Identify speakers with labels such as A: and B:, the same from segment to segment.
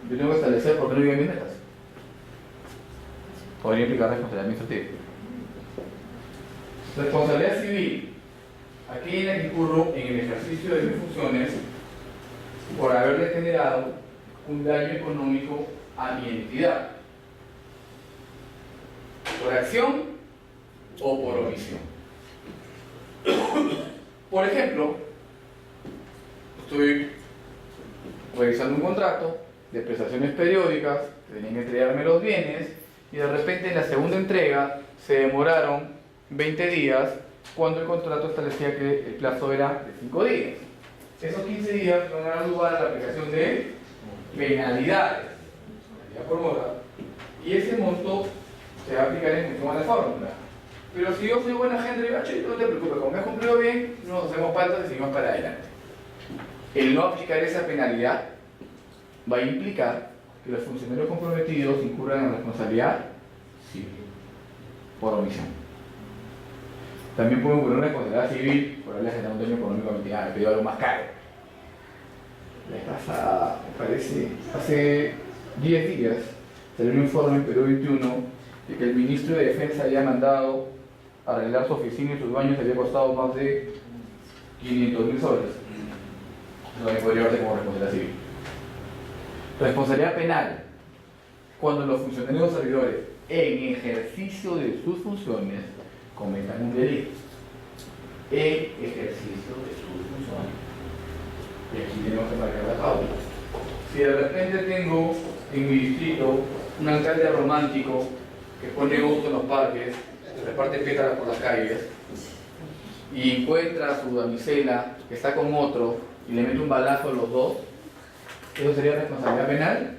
A: yo tengo que establecer por qué no viven mis metas. Podría implicar responsabilidad administrativa. Responsabilidad civil. Aquí en la que incurro en el ejercicio de mis funciones por haberle generado un daño económico a mi entidad. Por acción o por omisión. Por ejemplo, estoy revisando un contrato de prestaciones periódicas, tenían que entregarme los bienes y de repente en la segunda entrega se demoraron 20 días cuando el contrato establecía que el plazo era de 5 días. Esos 15 días van a dar lugar a la aplicación de penalidades, penalidad por mora, y ese monto se va a aplicar en función a la fórmula. Pero si yo soy buena gente, digo, che, no te preocupes, como me has cumplido bien, no nos hacemos falta y seguimos para adelante. El no aplicar esa penalidad va a implicar que los funcionarios comprometidos incurran en responsabilidad civil por omisión. También pueden incurrir en responsabilidad civil por haberle generado un daño económico a mi entidad, he pedido algo más caro. La vez pasada, me parece, hace 10 días, salió un informe en Perú 21 de que el ministro de Defensa había mandado arreglar su oficina y sus baños, había costado más de 500.000 soles. Eso también podría verse como responsabilidad civil. Responsabilidad penal. Cuando los funcionarios o servidores, en ejercicio de sus funciones, cometan un delito. En ejercicio de sus funciones. Y aquí tenemos que marcar la pauta. Si de repente tengo en mi distrito un alcalde romántico que pone gusto en los parques, reparte pétalas por las calles y encuentra a su damisela que está con otro y le mete un balazo a los dos, ¿eso sería responsabilidad penal?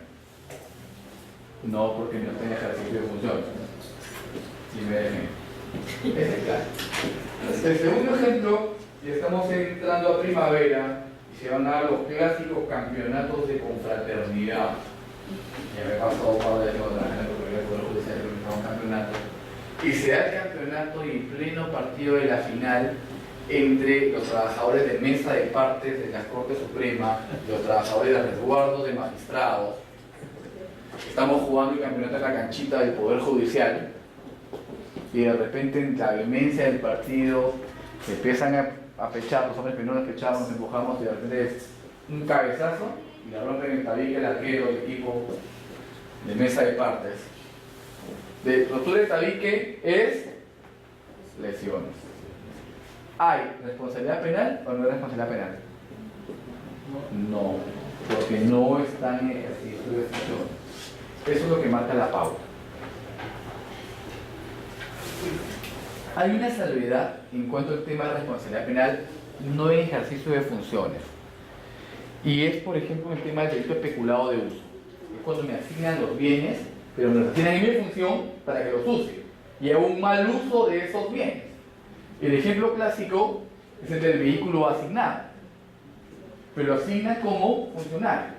A: No, porque no está en ejercicio de funciones. Y me dejen. Ese es claro. El segundo ejemplo, y estamos entrando a primavera y se van a dar los clásicos campeonatos de confraternidad. Ya me he pasado un par de años trabajando en el Poder Judicial de un campeonato. Y se da el campeonato y en pleno partido de la final entre los trabajadores de mesa de partes de la Corte Suprema y los trabajadores de resguardo de magistrados. Estamos jugando el campeonato en la canchita del Poder Judicial y de repente en la vehemencia del partido se empiezan a pechar, los hombres primero nos pechamos, nos empujamos y de repente es un cabezazo y le rompen el tabique el arquero del equipo de mesa de partes. De rotura de tabique es lesiones. ¿Hay responsabilidad penal o no hay responsabilidad penal? No, porque no está en ejercicio de funciones. Eso es lo que marca la pauta. Hay una salvedad en cuanto al tema de responsabilidad penal no en ejercicio de funciones. Y es, por ejemplo, el tema del delito especulado de uso. Es cuando me asignan los bienes, pero me los asignan en mi función para que los use. Y hago un mal uso de esos bienes. El ejemplo clásico es el del vehículo asignado. Pero lo asigna como funcionario.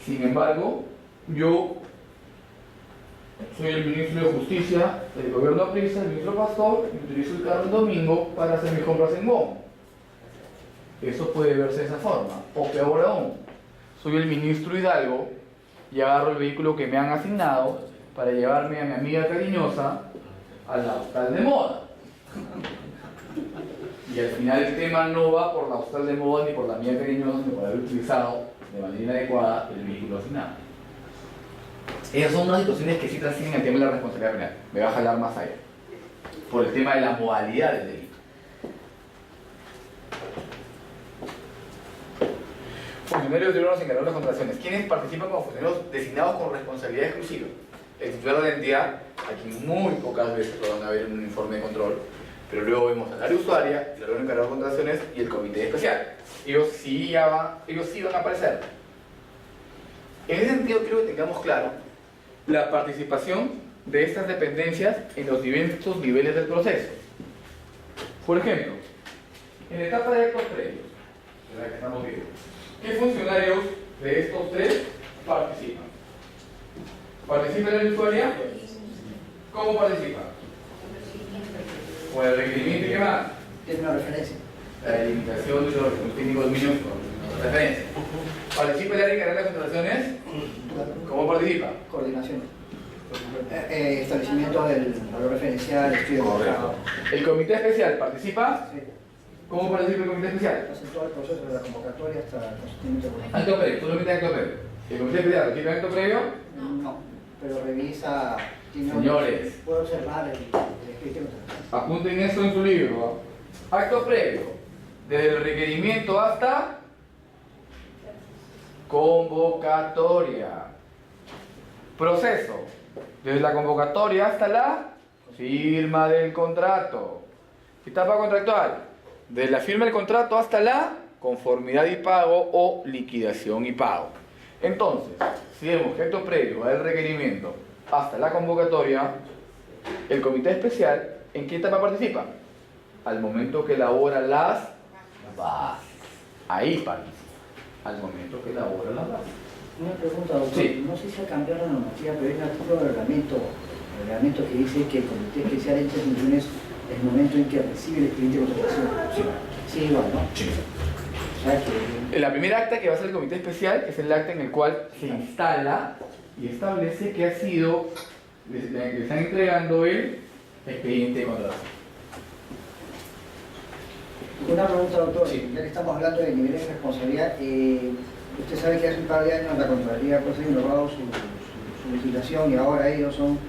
A: Sin embargo, yo soy el ministro de Justicia del gobierno aprista, el ministro Pastor, y utilizo el carro el domingo para hacer mis compras en Gómez. Eso puede verse de esa forma. O peor aún, soy el ministro Hidalgo y agarro el vehículo que me han asignado para llevarme a mi amiga cariñosa a la hostal de moda. Y al final el tema no va por la hostal de moda ni por la amiga cariñosa, sino por haber utilizado de manera inadecuada el vehículo asignado. Esas son unas situaciones que sí trascienden el tema de la responsabilidad penal. Me va a jalar más allá. Por el tema de la modalidad del delito. Funcionarios de órganos encargados de las contrataciones. ¿Quiénes participan como funcionarios designados con responsabilidad exclusiva? El titular de la entidad, aquí muy pocas veces lo van a ver en un informe de control, pero luego vemos al área usuaria, el órgano encargado de contrataciones y el comité especial. Ellos sí van a aparecer. En ese sentido, quiero que tengamos claro la participación de estas dependencias en los diversos niveles del proceso. Por ejemplo, en la etapa de actos previos, en la que estamos viendo, ¿qué funcionarios de estos tres participan? ¿Participa el área usuaria? ¿Cómo participa? Con el requerimiento y qué más.
B: Es una referencia.
A: La delimitación de los técnicos dominios con referencia. ¿Participa el área encargada de las contrataciones? ¿Cómo participa?
B: Coordinación. Establecimiento del valor referencial, estudio de mercado.
A: ¿El comité especial participa?
B: Sí.
A: ¿Cómo participa el comité especial?
B: Hace todo el proceso de la convocatoria hasta el constituimiento económico.
A: Acto previo, solamente acto previo. ¿El comité especial participa en acto previo?
B: No, pero revisa.
A: Señores.
B: Puede observar el escrito.
A: Apunten esto en su libro. Acto previo, desde el requerimiento hasta convocatoria. Proceso, desde la convocatoria hasta la firma del contrato. Etapa contractual, desde la firma del contrato hasta la conformidad y pago o liquidación y pago. Entonces, si vemos que acto previo va del requerimiento hasta la convocatoria, el comité especial, ¿en qué etapa participa? Al momento que elabora las bases. Ahí participa. Al momento que elabora las bases.
B: Una pregunta, doctor.
A: Sí.
B: No sé si ha cambiado la normativa, pero hay un artículo del reglamento que dice que el comité especial en funciones es el momento en que recibe el expediente de contratación. Sí, igual, ¿no?
A: Sí.
B: O sea que...
A: La primera acta que va a ser el comité especial es el acta en el cual se instala y establece que ha sido, le están entregando el expediente de contratación.
B: Una pregunta, doctor.
A: Sí.
B: Ya que estamos hablando de niveles de responsabilidad, usted sabe que hace un par de años la Contraloría pues, ha innovado su legislación y ahora ellos son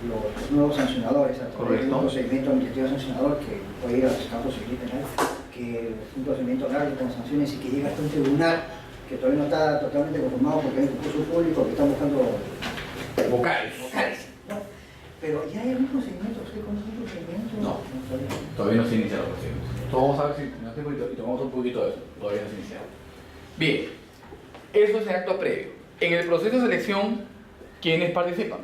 B: los nuevos sancionadores a través de un procedimiento administrativo sancionador que puede ir a los campos civil penal, que es un procedimiento largo con sanciones y que llega hasta un tribunal que todavía no está totalmente conformado porque hay un concurso público que está buscando
A: Vocales.
B: ¿no? Pero ya hay algún procedimiento, ¿usted conoce un procedimiento?
A: No.
B: Todavía.
A: Todavía no se inicia la procedimiento. Vamos a ver si no tengo y tomamos un poquito de eso. Todavía no se ha iniciado. Bien, eso es el acto previo. En el proceso de selección, ¿quiénes participan?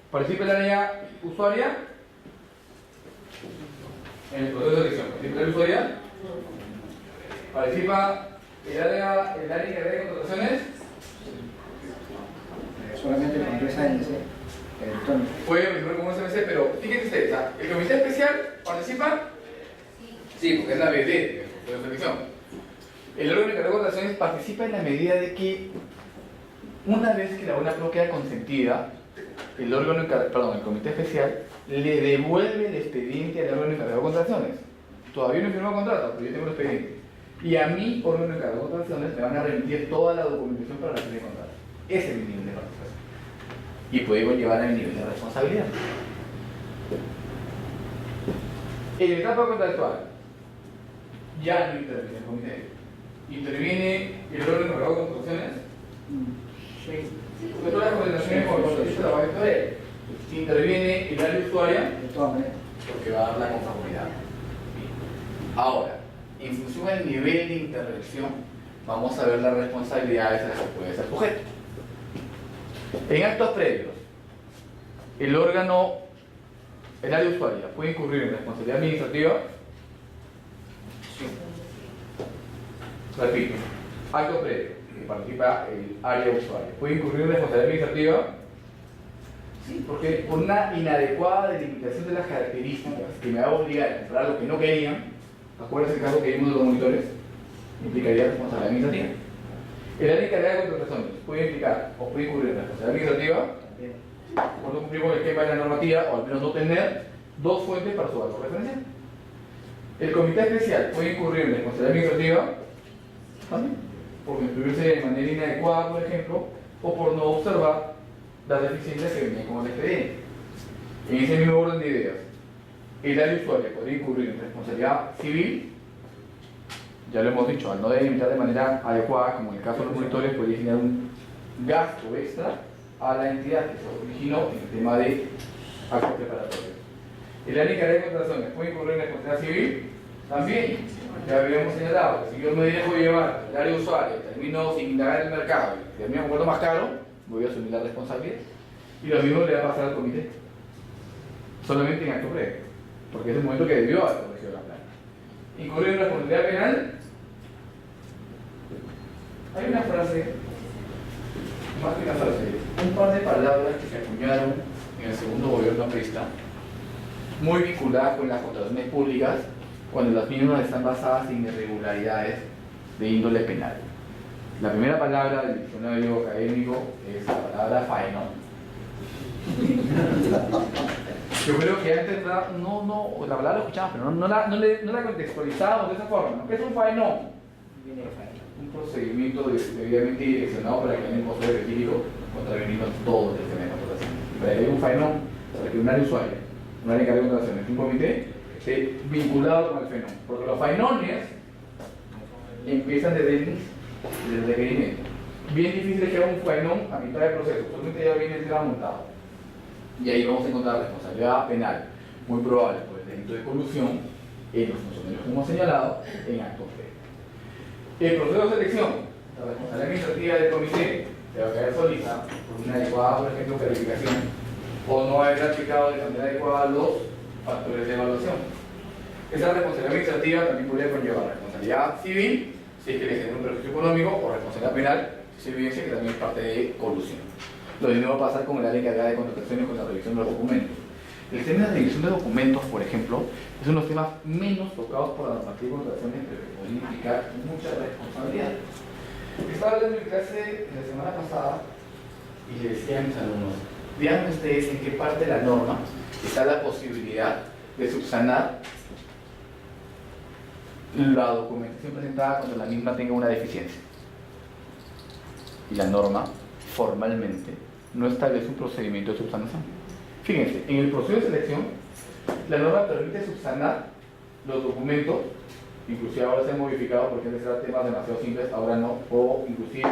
A: ¿Participa el área usuaria? En el proceso de selección, ¿participa el área usuaria? ¿Participa el área encargada de contrataciones?
B: Solamente con 3 años,
A: Puede participar como SMC, pero fíjense ustedes, ¿el comité especial participa? Sí, porque es la BD de la selección. El órgano encargado de contrataciones participa en la medida de que una vez que la buena prueba queda consentida, el comité especial le devuelve el expediente al órgano encargado de contrataciones. Todavía no he firmado contrato, pero yo tengo el expediente. Y a mí, órgano encargado de contrataciones, me van a remitir toda la documentación para la firma de contrato. Ese es mi nivel de participación. Y puede conllevar a mi nivel de responsabilidad. En la etapa contractual, ya no interviene el comité. Interviene el órgano encargado de contrataciones.
B: Sí.
A: Porque todas las coordinaciones con los servicios la va a ver. Interviene el área usuaria,
B: De todas maneras.
A: porque va a dar la conformidad. Bien. Ahora, en función del nivel de intervención, vamos a ver las responsabilidades a las que puede ser sujeto. En actos previos, el área usuaria puede incurrir en responsabilidad administrativa. Sí. Repito, acto previo, que participa el área usuaria, puede incurrir en responsabilidad administrativa. Sí, porque por una inadecuada delimitación de las características que me va a obligar a comprar lo que no querían, acuérdense el caso que vimos de los monitores, implicaría responsabilidad administrativa. El área encargada de contrataciones puede implicar o puede incurrir en responsabilidad administrativa por no cumplir con el esquema de la normativa o al menos no tener dos fuentes para su valor referencial. El comité especial puede incurrir en responsabilidad administrativa también por instruirse de manera inadecuada, por ejemplo, o por no observar las deficiencias que venían con el expediente. En ese mismo orden de ideas, el área usuaria podría incurrir en responsabilidad civil, ya lo hemos dicho, al no delimitar de manera adecuada, como en el caso de los monitores, puede generar un gasto extra a la entidad que se originó en el tema de actos preparatorios. El área encargada de contrataciones puede incurrir en responsabilidad civil, también, ya habíamos señalado, si yo me dejo llevar el área usuaria, termino sin indagar el mercado y termino con más caro, voy a asumir la responsabilidad. Y lo mismo le va a pasar al comité, solamente en acto previo, porque es el momento que debió haber corregido la plana. Incurrir en responsabilidad penal. Hay una frase, más que una frase, un par de palabras que se acuñaron en el segundo gobierno aprista, muy vinculadas con las contrataciones públicas, cuando las mismas están basadas en irregularidades de índole penal. La primera palabra del diccionario académico es la palabra faenón. Yo creo que antes la palabra la escuchamos, pero no la contextualizábamos de esa forma, ¿no? ¿Qué es un faenón?
B: Viene de faena.
A: Un procedimiento debidamente direccionado para que haya un poder etílico contravenido todo el sistema de contratación. Para que haya un faenón, para que un área usuaria, un área encargada de contratación, un comité, esté vinculado con el faenón. Porque los faenones empiezan desde el inicio, desde el requerimiento. Bien difícil que haga un faenón a mitad del proceso, solamente ya viene el tema montado. Y ahí vamos a encontrar responsabilidad penal, muy probable por el delito de colusión en los funcionarios que hemos señalado en actos de. El proceso de selección, la responsabilidad administrativa del comité se va a caer solita por una adecuada, por ejemplo, calificación o no haber aplicado de manera adecuada los factores de evaluación. Esa responsabilidad administrativa también podría conllevar responsabilidad civil si es que le genera un perjuicio económico o responsabilidad penal si se evidencia que también es parte de colusión. Lo mismo va a pasar con el área encargada de contrataciones con la revisión de los documentos. El tema de la revisión de documentos, por ejemplo, es uno de los temas menos tocados por la normativa de contrataciones, pero que puede implicar mucha responsabilidad. Estaba hablando en clase la semana pasada y le decía a mis alumnos, díganme ustedes en qué parte de la norma está la posibilidad de subsanar la documentación presentada cuando la misma tenga una deficiencia. Y la norma, formalmente, no establece un procedimiento de subsanación. Fíjense, en el proceso de selección, la norma permite subsanar los documentos, inclusive ahora se han modificado porque antes eran temas demasiado simples, ahora no, o inclusive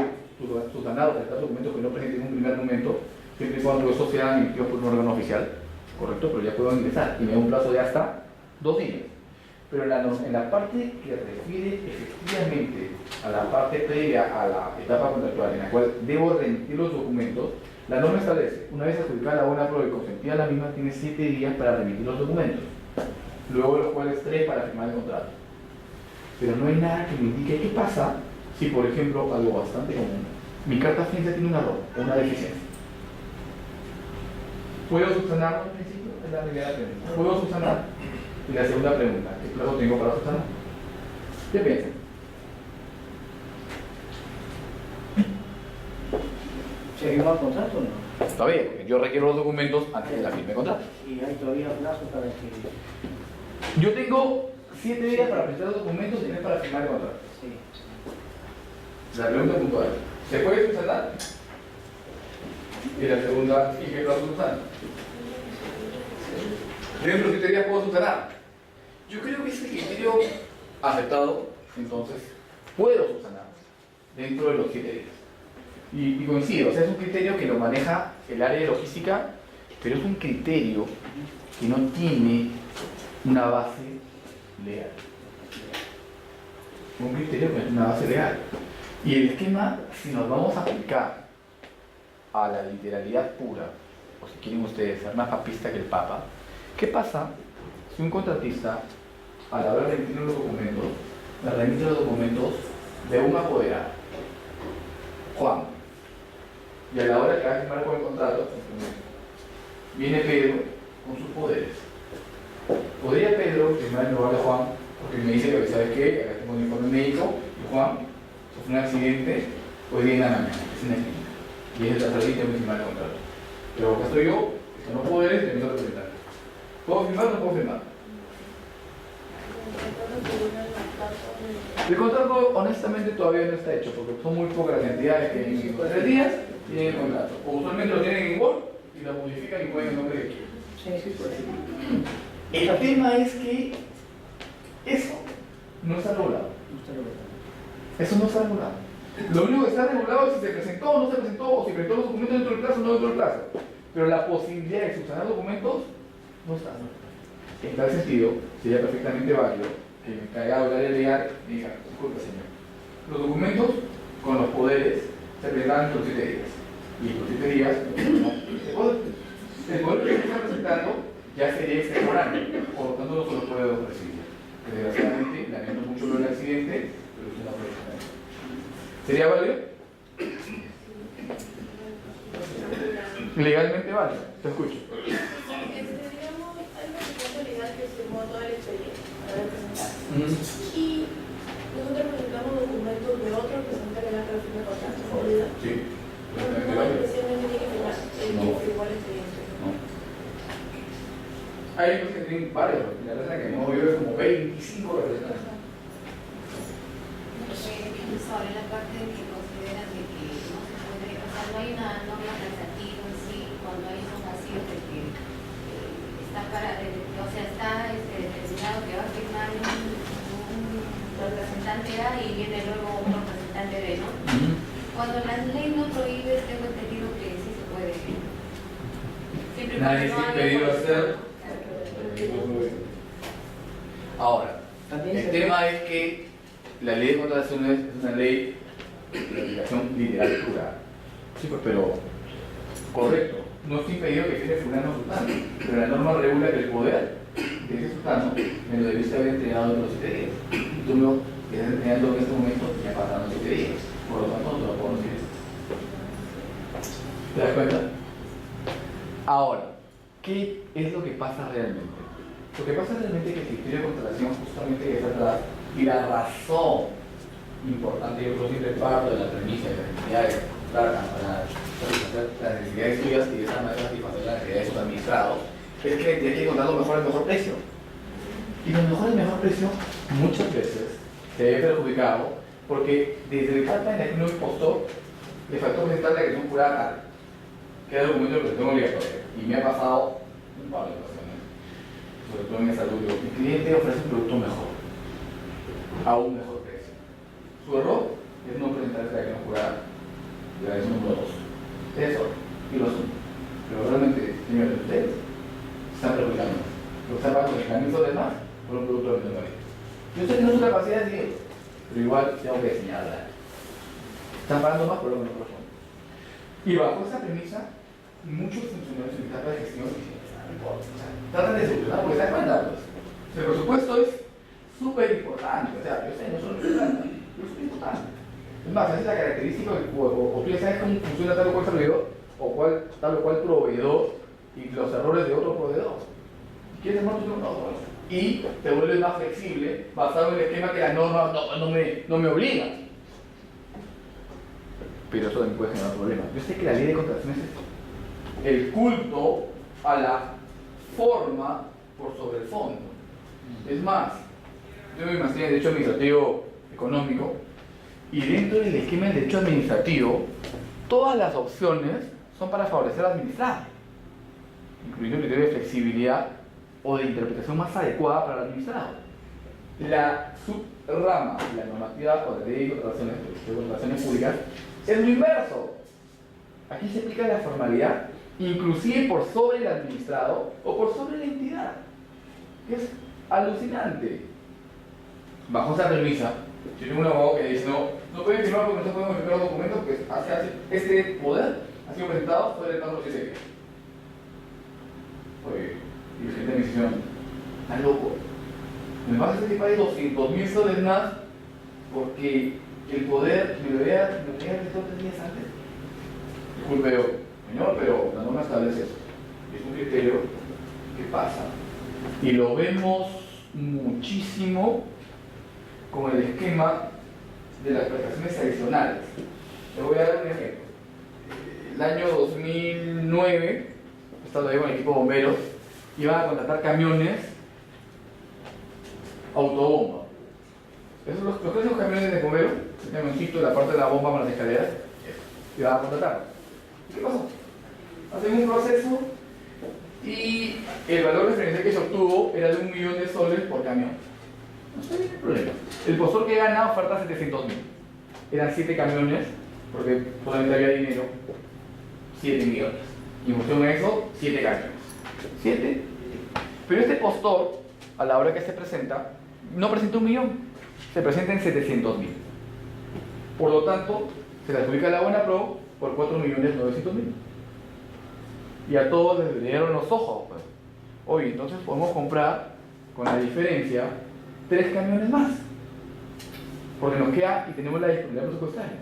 A: subsanar o tratar documentos que no presenten en un primer momento, siempre y cuando esos sean emitidos por un órgano oficial, correcto, pero ya puedo ingresar y me da un plazo de hasta 2 días. Pero en la parte que refiere efectivamente a la parte previa a la etapa contractual en la cual debo remitir los documentos, la norma establece, una vez adjudicada la buena prueba y consentida la misma, tiene 7 días para remitir los documentos, luego de los cuales 3 para firmar el contrato. Pero no hay nada que me indique qué pasa si, por ejemplo, algo bastante común, mi carta fianza tiene un error o una deficiencia. ¿Puedo subsanarlo al principio? Es la primera pregunta. ¿Puedo subsanar? Y la segunda pregunta, ¿qué plazo tengo para subsanar? ¿Qué piensan?
B: ¿Se firmó el contrato o no?
A: Está bien, porque yo requiero los documentos antes de la firma de contrato.
B: Y hay todavía plazo para que...
A: Yo tengo 7 días para presentar los documentos y 3 para firmar el contrato.
B: Sí.
A: La pregunta puntual, ¿se puede subsanar? Y la segunda, ¿y qué plazo subsanar? Dentro de 7 días puedo subsanar. Yo creo que ese criterio aceptado, entonces, puedo subsanar dentro de los 7 días. Y coincido, o sea, es un criterio que lo maneja el área de logística, pero es un criterio que no tiene una base legal. Un criterio que no tiene una base legal. Y el esquema, si nos vamos a aplicar a la literalidad pura, o si quieren ustedes ser más papista que el Papa, ¿qué pasa si un contratista, a la hora de remitir los documentos, me remite los documentos de un apoderado, Juan, y a la hora que va a firmar con el contrato, viene Pedro con sus poderes? ¿Podría Pedro firmar en lugar de Juan? Porque me dice que, ¿sabes qué? Acá tengo un informe médico y Juan sufrió un accidente hoy día en la mañana, es en la clínica, y es el tercer día que tengo que firmar el contrato. Pero acá estoy yo, que son los poderes, y tengo que representar. ¿Puedo firmar o no puedo firmar? El contrato honestamente todavía no está hecho porque son muy pocas las entidades que en 3 días tienen el contrato. O usualmente lo tienen en Word y lo modifican y ponen el nombre de quien.
B: Sí, pues.
A: El tema es que eso no está regulado. Eso no está regulado. Lo único que está regulado es si se presentó o no se presentó, o si presentó los documentos dentro del plazo o no dentro del plazo. Pero la posibilidad de subsanar documentos no está. En tal sentido, sería perfectamente válido que el encargado del área legal diga, disculpe señor, los documentos con los poderes se presentan en los 7 días. Y en los 7 días, no, el poder que se está presentando ya sería extemporáneo, por lo tanto no se lo puede recibir. Desgraciadamente, lamento mucho lo del accidente, pero usted no puede recibir. ¿Sería válido? Legalmente válido, te escucho.
C: Toda la experiencia para representar. Y nosotros presentamos documentos de otro porcentaje de la cláusula contractual.
A: Sí.
C: No necesariamente tiene que tener igual expediente.
A: No. Hay otros que tienen varios, la verdad es que no vive como 25 representantes.
D: Sobre la parte de que consideran de que no se puede, o sea, no hay una norma taxativa en sí cuando hay esos vacíos de que está o sea, está determinado que va a firmar un representante A y viene luego un representante B, ¿no? Cuando la ley no prohíbe, tengo entendido que sí se puede. Siempre y
A: Nadie se ha impedido hacer. Ahora, el tema es que la ley de contrataciones es una ley de aplicación literal pura. Sí, pues, pero correcto, no está impedido que tiene fulano sultano, pero la norma regula que el poder de ese sultano me lo debiste haber entregado en los 7 días. Y tú me lo estás entregando en este momento, ya pasaron 7 días. Por lo tanto, no te lo puedo decir. ¿Te das cuenta? Ahora, ¿qué es lo que pasa realmente? Lo que pasa realmente es que el criterio de contratación justamente es atrás y la razón importante, yo creo que siempre parto de la premisa de las necesidades para satisfacer las necesidades tuyas y de esa manera satisfacer las necesidades de sus administrados, es que tienes que encontrar lo mejor al mejor precio. Y lo mejor al mejor precio muchas veces se ve perjudicado porque desde el carta en la que uno impostó le faltó presentar la declaración jurada tal, que era el documento de prestación obligatoria. Y me ha pasado un par de ocasiones, sobre todo en esa salud, mi cliente ofrece un producto mejor, a un mejor precio. Su error es no presentar esa declaración jurada de la decisión número 2. Eso, y lo asumo. Pero realmente, señores, ustedes están perjudicando. Lo que están pagando el permiso de más por un producto de menor. Yo sé que no es su capacidad de decirlo, pero igual tengo que señalar. Están pagando más por lo que no corresponde. Y bajo esa premisa, muchos funcionarios en etapa de gestión dicen, no importa, o sea, tratan de solucionar porque se dan cuenta, pues. El presupuesto es súper importante, o sea, yo sé, no solo es importante, pero es súper importante. Es más, esa es la característica, o tú ya sabes cómo funciona tal o cual servidor, o tal o cual proveedor, y los errores de otro proveedor. ¿Quieres armar tu norma? Y te vuelves más flexible, basado en el esquema que la norma no me obliga. Pero eso también puede generar problemas. Yo sé que la ley de contrataciones es el culto a la forma por sobre el fondo. Es más, yo me maestría en Derecho Administrativo Económico y dentro del esquema del Derecho Administrativo todas las opciones son para favorecer al administrado, incluyendo el criterio de flexibilidad o de interpretación más adecuada para el administrado. La subrama de la normativa o de ley de contrataciones públicas es lo inverso. Aquí se aplica la formalidad, inclusive por sobre el administrado o por sobre la entidad. Es alucinante. Bajo esa premisa, si tengo un abogado que dice no pueden firmar porque no se pueden firmar los documentos porque este poder ha sido presentado fuera del plazo de 7 días. Oye, y gente de misión, está loco. Me pasa este tipo de 200.000 soles más porque el poder me lo había presentado 3 días antes. Disculpe yo, señor, pero la norma establece eso. Es un criterio que pasa. Y lo vemos muchísimo con el esquema de las prestaciones adicionales. Le voy a dar un ejemplo. El año 2009, estando ahí con el equipo de bomberos, iban a contratar camiones autobomba. Esos los clásicos camiones de bomberos, el camioncito, la parte de la bomba con las escaleras, iban a contratar. ¿Qué pasó? Hacen un proceso y el valor referencial que se obtuvo era de 1 millón de soles por camión. No está bien el problema. El postor que gana oferta 700.000. Eran 7 camiones, porque solamente había dinero, 7 millones. Y en función de eso, 7 camiones. 7. Pero este postor, a la hora que se presenta, no presenta 1 millón, se presenta en 700.000. Por lo tanto, se le adjudica la buena pro por 4.900.000. Y a todos les brillaron los ojos, pues. Oye, entonces podemos comprar con la diferencia 3 camiones más, porque nos queda y tenemos la disponibilidad presupuestaria.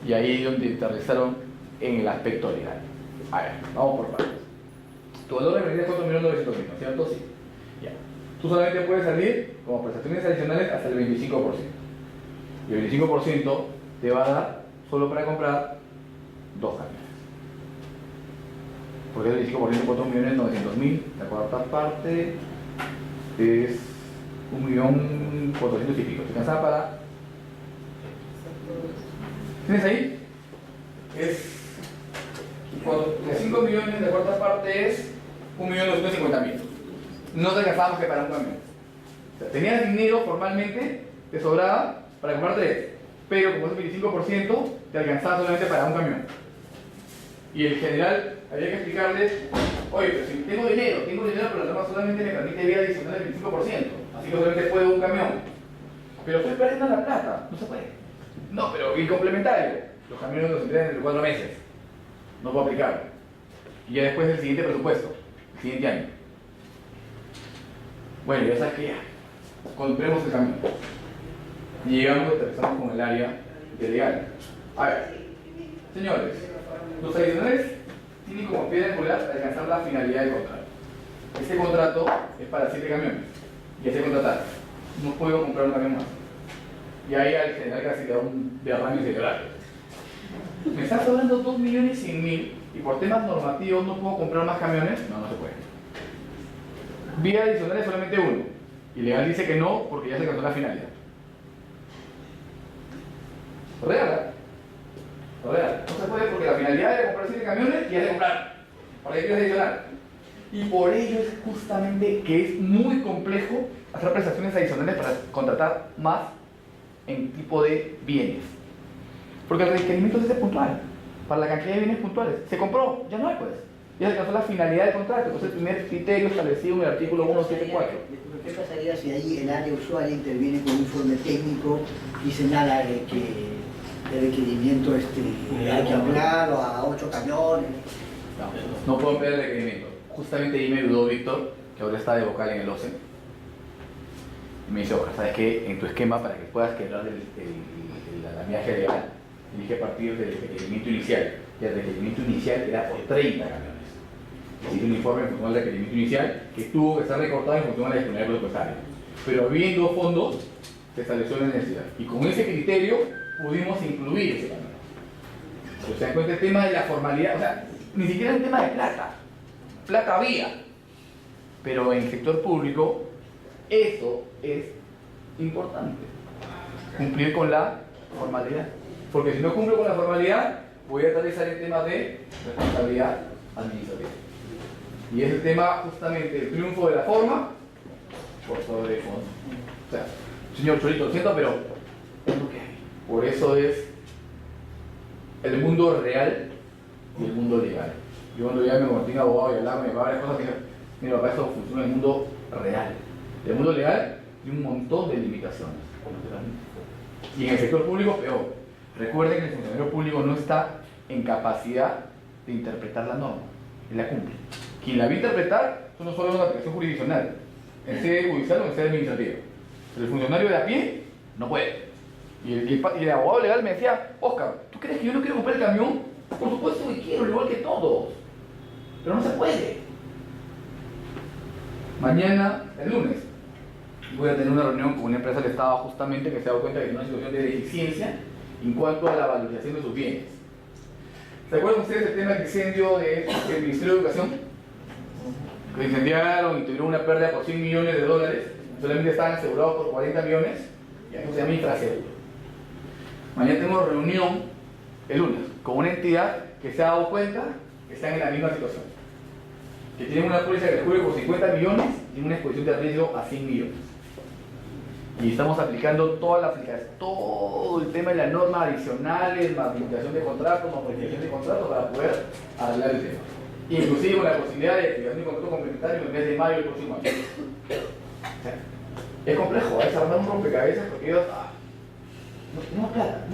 A: Y ahí es donde aterrizaron en el aspecto legal. A ver, vamos por partes. Tu valor de referencia es 4.900.000, ¿no es cierto? Sí. Ya. Tú solamente puedes salir como prestaciones adicionales hasta el 25%. Y el 25% te va a dar solo para comprar 2 camiones. Porque el 25% es 4.900.000, la cuarta parte es 1.400.000 y pico. ¿Te alcanzaba para? ¿Tienes ahí? Es de 5 millones, la cuarta parte es 1.250.000. No te alcanzaba más que para un camión. O sea, tenías dinero formalmente, te sobraba para comprar 3, pero como es el 25%, te alcanzaba solamente para un camión. Y el general había que explicarle, oye, pero si tengo dinero, pero la norma solamente me permite vía adicional del 25%, así que solamente puedo un camión. Pero estoy perdiendo la plata, no se puede. No, pero el complementario, los camiones los entregan en 4 meses, no puedo aplicarlo. Y ya después del siguiente presupuesto, el siguiente año. Bueno, ya sabes que ya, compremos el camión. Y llegamos y aterrizamos con el área de legal. A ver, señores, los adicionales tienen como piedra angular alcanzar la finalidad del contrato. Este contrato es para 7 camiones. Y ese contratar. No puedo comprar un camión más. Y ahí al general casi le da un derrame cerebral. ¿Me estás sobrando 2.100.000 y por temas normativos no puedo comprar más camiones? No, no se puede. Vía adicional es solamente uno. Y legal dice que no porque ya se alcanzó la finalidad. Real. Real. No se puede porque la finalidad era comprar 7 camiones y es de comprar. ¿Para qué quieres adicional? Y por ello es justamente que es muy complejo hacer prestaciones adicionales para contratar más en tipo de bienes. Porque el requerimiento es puntual. Para la cantidad de bienes puntuales. Se compró, ya no hay pues. Ya se alcanzó la finalidad del contrato, que es el primer criterio establecido en el artículo 174.
B: ¿Qué pasaría si ahí el área usuaria interviene con un informe técnico y señala que el requerimiento hay que ampliarlo a 8 camiones?
A: No puedo ampliar el requerimiento. Justamente ahí me ayudó Víctor, que ahora está de vocal en el OCE. Y me dice, Oscar, ¿sabes qué? En tu esquema, para que puedas quebrar el andamiaje legal, tienes que partir del requerimiento inicial. Y el requerimiento inicial era por 30 camiones. Existe un informe en función del requerimiento inicial que tuvo que estar recortado en función de la disponibilidad presupuestaria. Pero habiendo fondos, se estableció la necesidad. Y con ese criterio pudimos incluir ese camión. O sea, en cuenta el tema de la formalidad, o sea, ni siquiera el tema de plata. Plata había. Pero en el sector público, eso es importante. Cumplir con la formalidad. Porque si no cumplo con la formalidad, voy a aterrizar en temas de responsabilidad administrativa. Y es el tema justamente el triunfo de la forma por sobre el fondo. O sea, señor Cholito, lo siento, pero es lo que hay. Por eso es el mundo real y el mundo legal. Yo cuando ya me convertí en abogado y hablaba, me va a varias cosas, mira, para eso funciona el mundo real. El mundo legal tiene un montón de limitaciones. Y en el sector público, peor. Recuerden que el funcionario público no está en capacidad de interpretar la norma, él la cumple. Quien la va a interpretar son solo una aplicación jurisdiccional, en sede judicial o en sede administrativa. Pero el funcionario de a pie no puede. Y el abogado legal me decía, Oscar, ¿tú crees que yo no quiero comprar el camión? Por supuesto que quiero, igual que todos. Pero no se puede. Mañana, el lunes, voy a tener una reunión con una empresa del Estado justamente que se ha dado cuenta que tiene una situación de deficiencia en cuanto a la valorización de sus bienes. ¿Se acuerdan ustedes del tema del incendio del Ministerio de Educación? Que incendiaron y tuvieron una pérdida por $100 millones, solamente estaban asegurados por 40 millones, y eso se llama infraseguro. Mañana tenemos reunión, el lunes, con una entidad que se ha dado cuenta que están en la misma situación. Que tienen una póliza que les cubre por 50 millones y una exposición de riesgo a 100 millones. Y estamos aplicando todo el tema de las normas adicionales, más limitación de contratos, más modificación de contratos para poder arreglar el tema. Inclusive con la posibilidad de activación de contrato complementario en el mes de mayo del próximo año. O sea, es complejo, es armar un rompecabezas porque ellos, no es plata.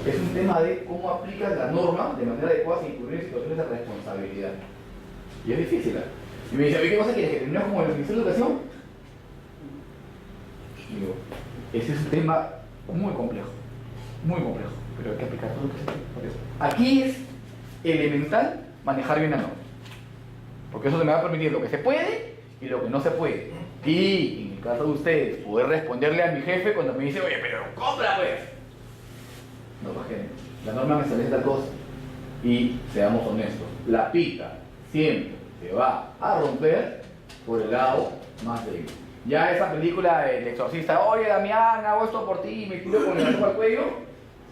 A: Es un tema de cómo aplicas la norma de manera adecuada sin incurrir en situaciones de responsabilidad. Y es difícil. Y me dice, ¿qué cosa quieres? ¿Que terminemos como el Ministerio de Educación? Digo, ese es un tema muy complejo, pero hay que aplicar todo lo que se puede. Aquí es elemental manejar bien la norma, porque eso se me va a permitir lo que se puede y lo que no se puede. Y en caso de ustedes, poder responderle a mi jefe cuando me dice, oye, pero compra pues. No, porque la norma me establece tal cosa. Y seamos honestos, la pita siempre se va a romper por el lado más débil. Ya esa película del exorcista, oye Damián, hago esto por ti, me tiro con el sopa al cuello,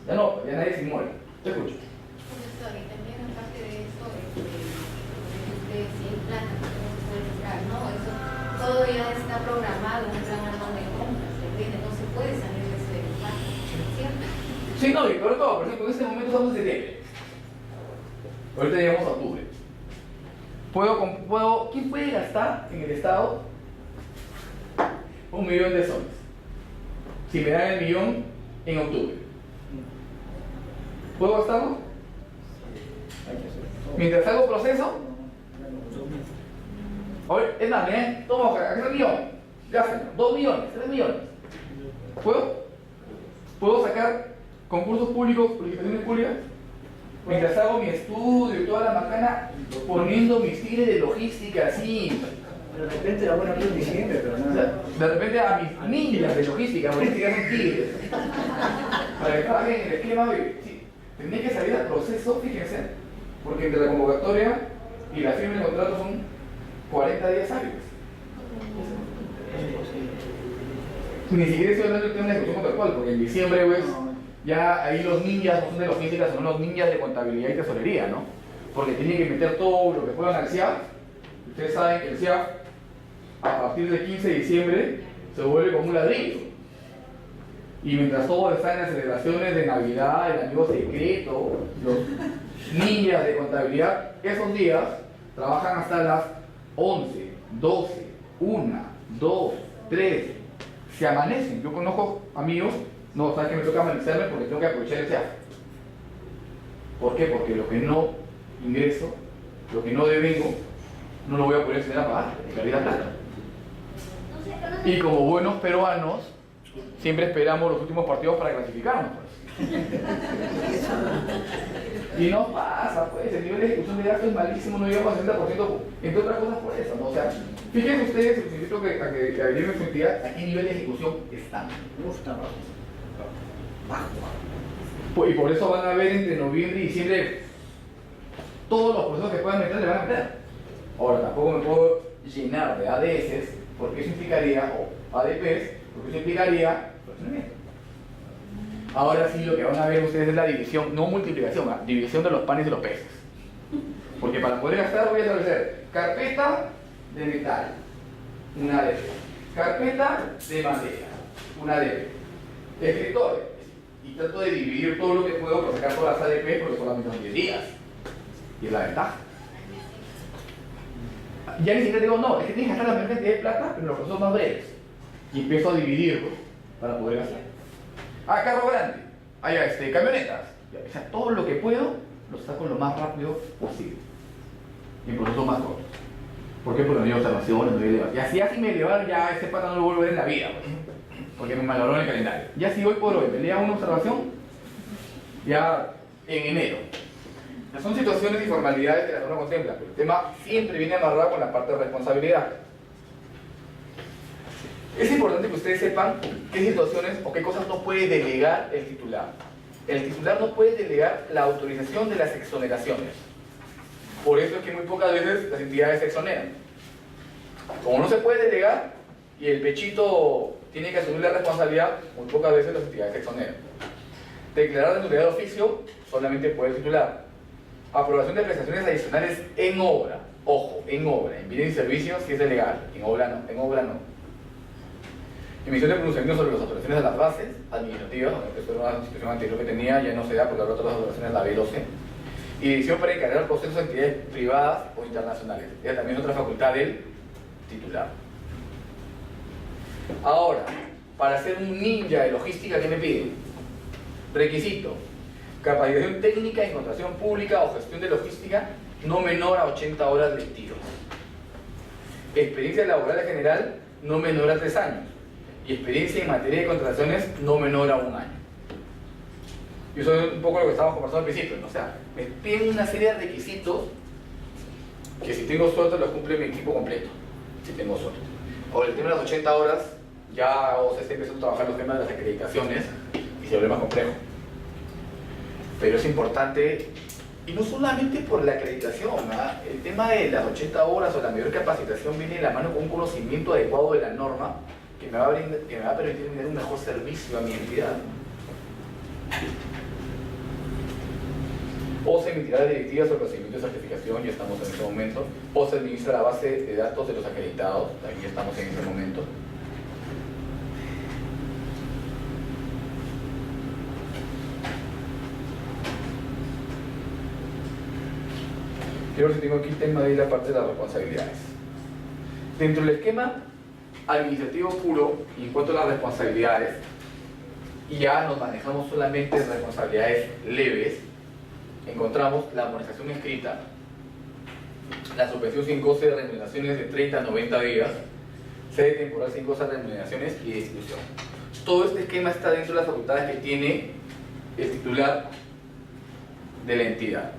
A: ya no, ya nadie se inmuela. Te escucho.
D: Profesor, y también aparte de eso, si hay plata, no se puede entrar, ¿no? Eso, todo ya está programado, un plan anual de compras, ¿entiendes? No se puede salir de ese impacto, ¿cierto?
A: Sí, no, y sobre todo, por ejemplo, en este momento estamos en septiembre. Ahorita llegamos a octubre. ¿Quién puede gastar en el Estado 1 millón de soles? Si me dan el millón en octubre. ¿Puedo gastarlo? Mientras hago proceso. Oye, es más, toma, acá está el millón. Gástenlo. 2 millones, 3 millones. ¿Puedo sacar concursos públicos, licitaciones públicas? Mientras hago mi estudio y toda la macana, poniendo mis tigres de logística así.
B: De repente la buena en diciembre, pero nada.
A: De repente a mis ninjas de logística, porque que son tigres. Para que trabajen en el esquema, sí, tendría que salir al proceso, fíjense, porque entre la convocatoria y la firma del contrato son 40 días hábiles. Ni siquiera estoy hablando del tema de ejecución contractual, porque en diciembre, pues, ya ahí los ninjas no son de logística, son los ninjas de contabilidad y tesorería, ¿no? Porque tienen que meter todo lo que puedan al CIAF. Ustedes saben que el CIAF, a partir del 15 de diciembre, se vuelve como un ladrillo. Y mientras todos están en las celebraciones de Navidad, el amigo secreto, los ninjas de contabilidad, esos días trabajan hasta las 11, 12, 1, 2, 3, se amanecen. Yo conozco amigos, no, sabes que me toca amanecerme porque tengo que aprovechar el CIAF. ¿Por qué? Porque lo que no ingreso, lo que no devengo, no lo voy a poder tener a pagar, perdí la plata. Y como buenos peruanos, siempre esperamos los últimos partidos para clasificarnos, pues. Y no pasa, pues, el nivel de ejecución de gasto es malísimo, no llegamos al 60%, entre otras cosas por eso, ¿no? O sea, fíjense ustedes, les invito a que averigüen su entidad, a qué nivel de ejecución están. Y por eso van a ver entre noviembre y diciembre todos los procesos que puedan meter, le van a meter. Ahora, tampoco me puedo llenar de ADS, porque eso implicaría, o ADPs, porque eso implicaría fraccionamiento. Ahora sí, lo que van a ver ustedes es la división, no multiplicación, división de los panes y los peces. Porque para poder gastar voy a establecer carpeta de metal, una ADP, carpeta de madera, una ADP, escritores, y trato de dividir todo lo que puedo para sacar todas las ADP porque solamente son 10 días. Y es la ventaja. Ya ni siquiera digo, no, es que tienes que gastar la misma cantidad de plata, pero los procesos más breves. Y empiezo a dividirlo para poder gastar. Carro grande, camionetas. O sea, todo lo que puedo, lo saco lo más rápido posible. Y en procesos más cortos. ¿Por qué? Porque no hay observaciones, no hay elevación. Y así me elevar, ya ese pata no lo vuelvo a ver en la vida, pues, porque me malogró en el calendario. Ya si hoy por hoy me lea una observación, ya en enero. Son situaciones y formalidades que la norma contempla, pero el tema siempre viene amarrado con la parte de responsabilidad. Es importante que ustedes sepan qué situaciones o qué cosas no puede delegar el titular. El titular no puede delegar la autorización de las exoneraciones. Por eso es que muy pocas veces las entidades se exoneran. Como no se puede delegar y el pechito tiene que asumir la responsabilidad, muy pocas veces las entidades se exoneran. Declarar de nulidad de oficio solamente puede el titular. Aprobación de prestaciones adicionales en obra. Ojo, en obra. En bienes y servicios sí es legal. En obra no. En obra no. Emisión de pronunciamientos sobre las autorizaciones de las bases administrativas. Esto era una situación anterior que tenía, ya no se da porque ahora todas las autorizaciones la B12. Y decisión para encargar procesos de entidades privadas o internacionales. Esa también es otra facultad del titular. Ahora, para ser un ninja de logística, ¿qué me piden? Requisito: capacitación técnica en contratación pública o gestión de logística no menor a 80 horas lectivas. Experiencia laboral en general no menor a 3 años. Y experiencia en materia de contrataciones no menor a 1 año. Y eso es un poco lo que estábamos conversando al principio, ¿no? O sea, me piden una serie de requisitos que si tengo suerte los cumple mi equipo completo. Si tengo suerte. Ahora, el tema de las 80 horas ya OCC está empezando a trabajar los temas de las acreditaciones y se vuelve más complejo. Pero es importante, y no solamente por la acreditación, ¿ah? El tema de las 80 horas o la mayor capacitación viene de la mano con un conocimiento adecuado de la norma que me va a permitir tener un mejor servicio a mi entidad. OCE emitirá las directivas sobre procedimientos de certificación, ya estamos en ese momento. OCE administra la base de datos de los acreditados, también ya estamos en ese momento. Quiero ver si tengo aquí el tema de la parte de las responsabilidades. Dentro del esquema administrativo puro, y en cuanto a las responsabilidades, ya nos manejamos solamente responsabilidades leves. Encontramos la amonestación escrita, la suspensión sin goce de remuneraciones de 30 a 90 días, sede temporal sin goce de remuneraciones y destitución. Todo este esquema está dentro de las facultades que tiene el titular de la entidad.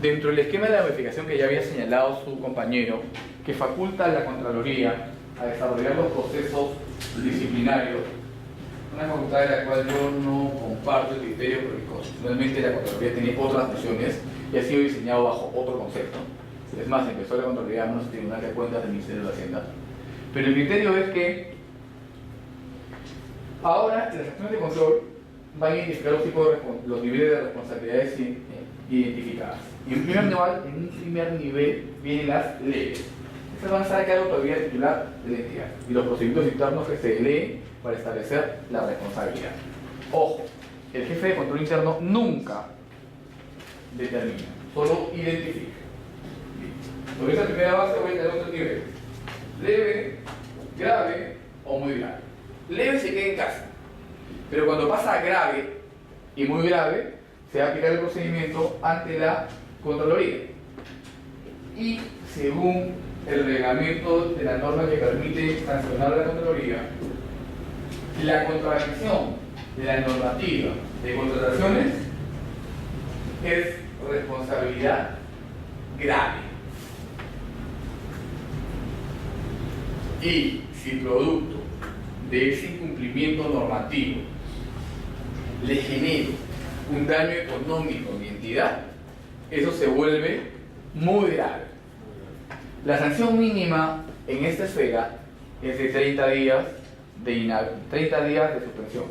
A: Dentro del esquema de la verificación que ya había señalado su compañero, que faculta a la Contraloría a desarrollar los procesos disciplinarios, una facultad de la cual yo no comparto el criterio porque constitucionalmente la Contraloría tiene otras funciones y ha sido diseñado bajo otro concepto. Es más, empezó la Contraloría a manos del Tribunal de Cuentas del Ministerio de Hacienda. Pero el criterio es que ahora las acciones de control van a identificar los niveles de responsabilidades identificadas. Y en un primer nivel vienen las leyes. Estas van a estar a cargo todavía del titular de la entidad y los procedimientos internos que se leen para establecer la responsabilidad. Ojo, el jefe de control interno nunca determina, solo identifica. Sobre esa primera base voy a tener otros niveles: leve, grave o muy grave. Leve se queda en casa, pero cuando pasa a grave y muy grave, se va a aplicar el procedimiento ante la Contraloría. Y según el reglamento de la norma que permite sancionar a la Contraloría, la contravención de la normativa de contrataciones es responsabilidad grave. Y si producto de ese incumplimiento normativo le genera un daño económico a mi entidad, eso se vuelve muy grave. La sanción mínima en esta esfera es de 30 días de suspensión.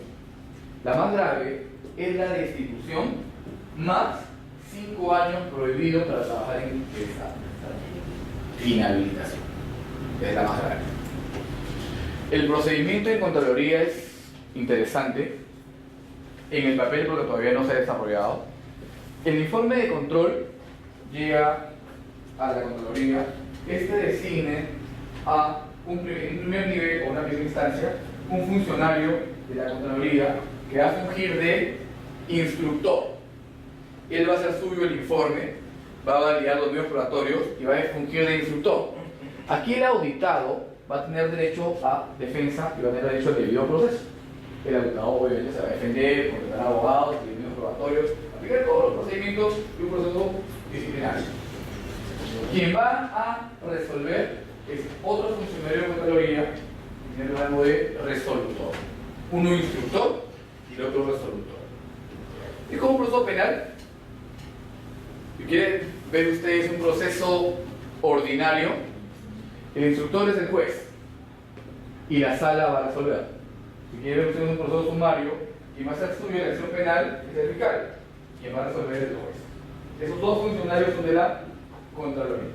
A: La más grave es la destitución más 5 años prohibidos para trabajar en esa inhabilitación. Es la más grave. El procedimiento en Contraloría es interesante en el papel porque todavía no se ha desarrollado. El informe de control llega a la Contraloría. Este designe a un primer nivel o una primera instancia un funcionario de la Contraloría que va a fungir de instructor. Él va a hacer suyo el informe, va a validar los medios probatorios y va a fungir de instructor. Aquí el auditado va a tener derecho a defensa y va a tener derecho al debido proceso. El auditado obviamente se va a defender, contratar abogados, medios probatorios, aplicar todos los procedimientos de un proceso disciplinario. Quien va a resolver es otro funcionario de Contraloría, que tiene el rango de resolutor. Uno instructor y el otro resolutor. Es como un proceso penal. Si quieren ver ustedes un proceso ordinario, el instructor es el juez y la sala va a resolver. Si quieren ver ustedes un proceso sumario, quien va a hacer suyo la acción penal es el fiscal, quien va a resolver es el juez. Esos dos funcionarios son de la Contraloría.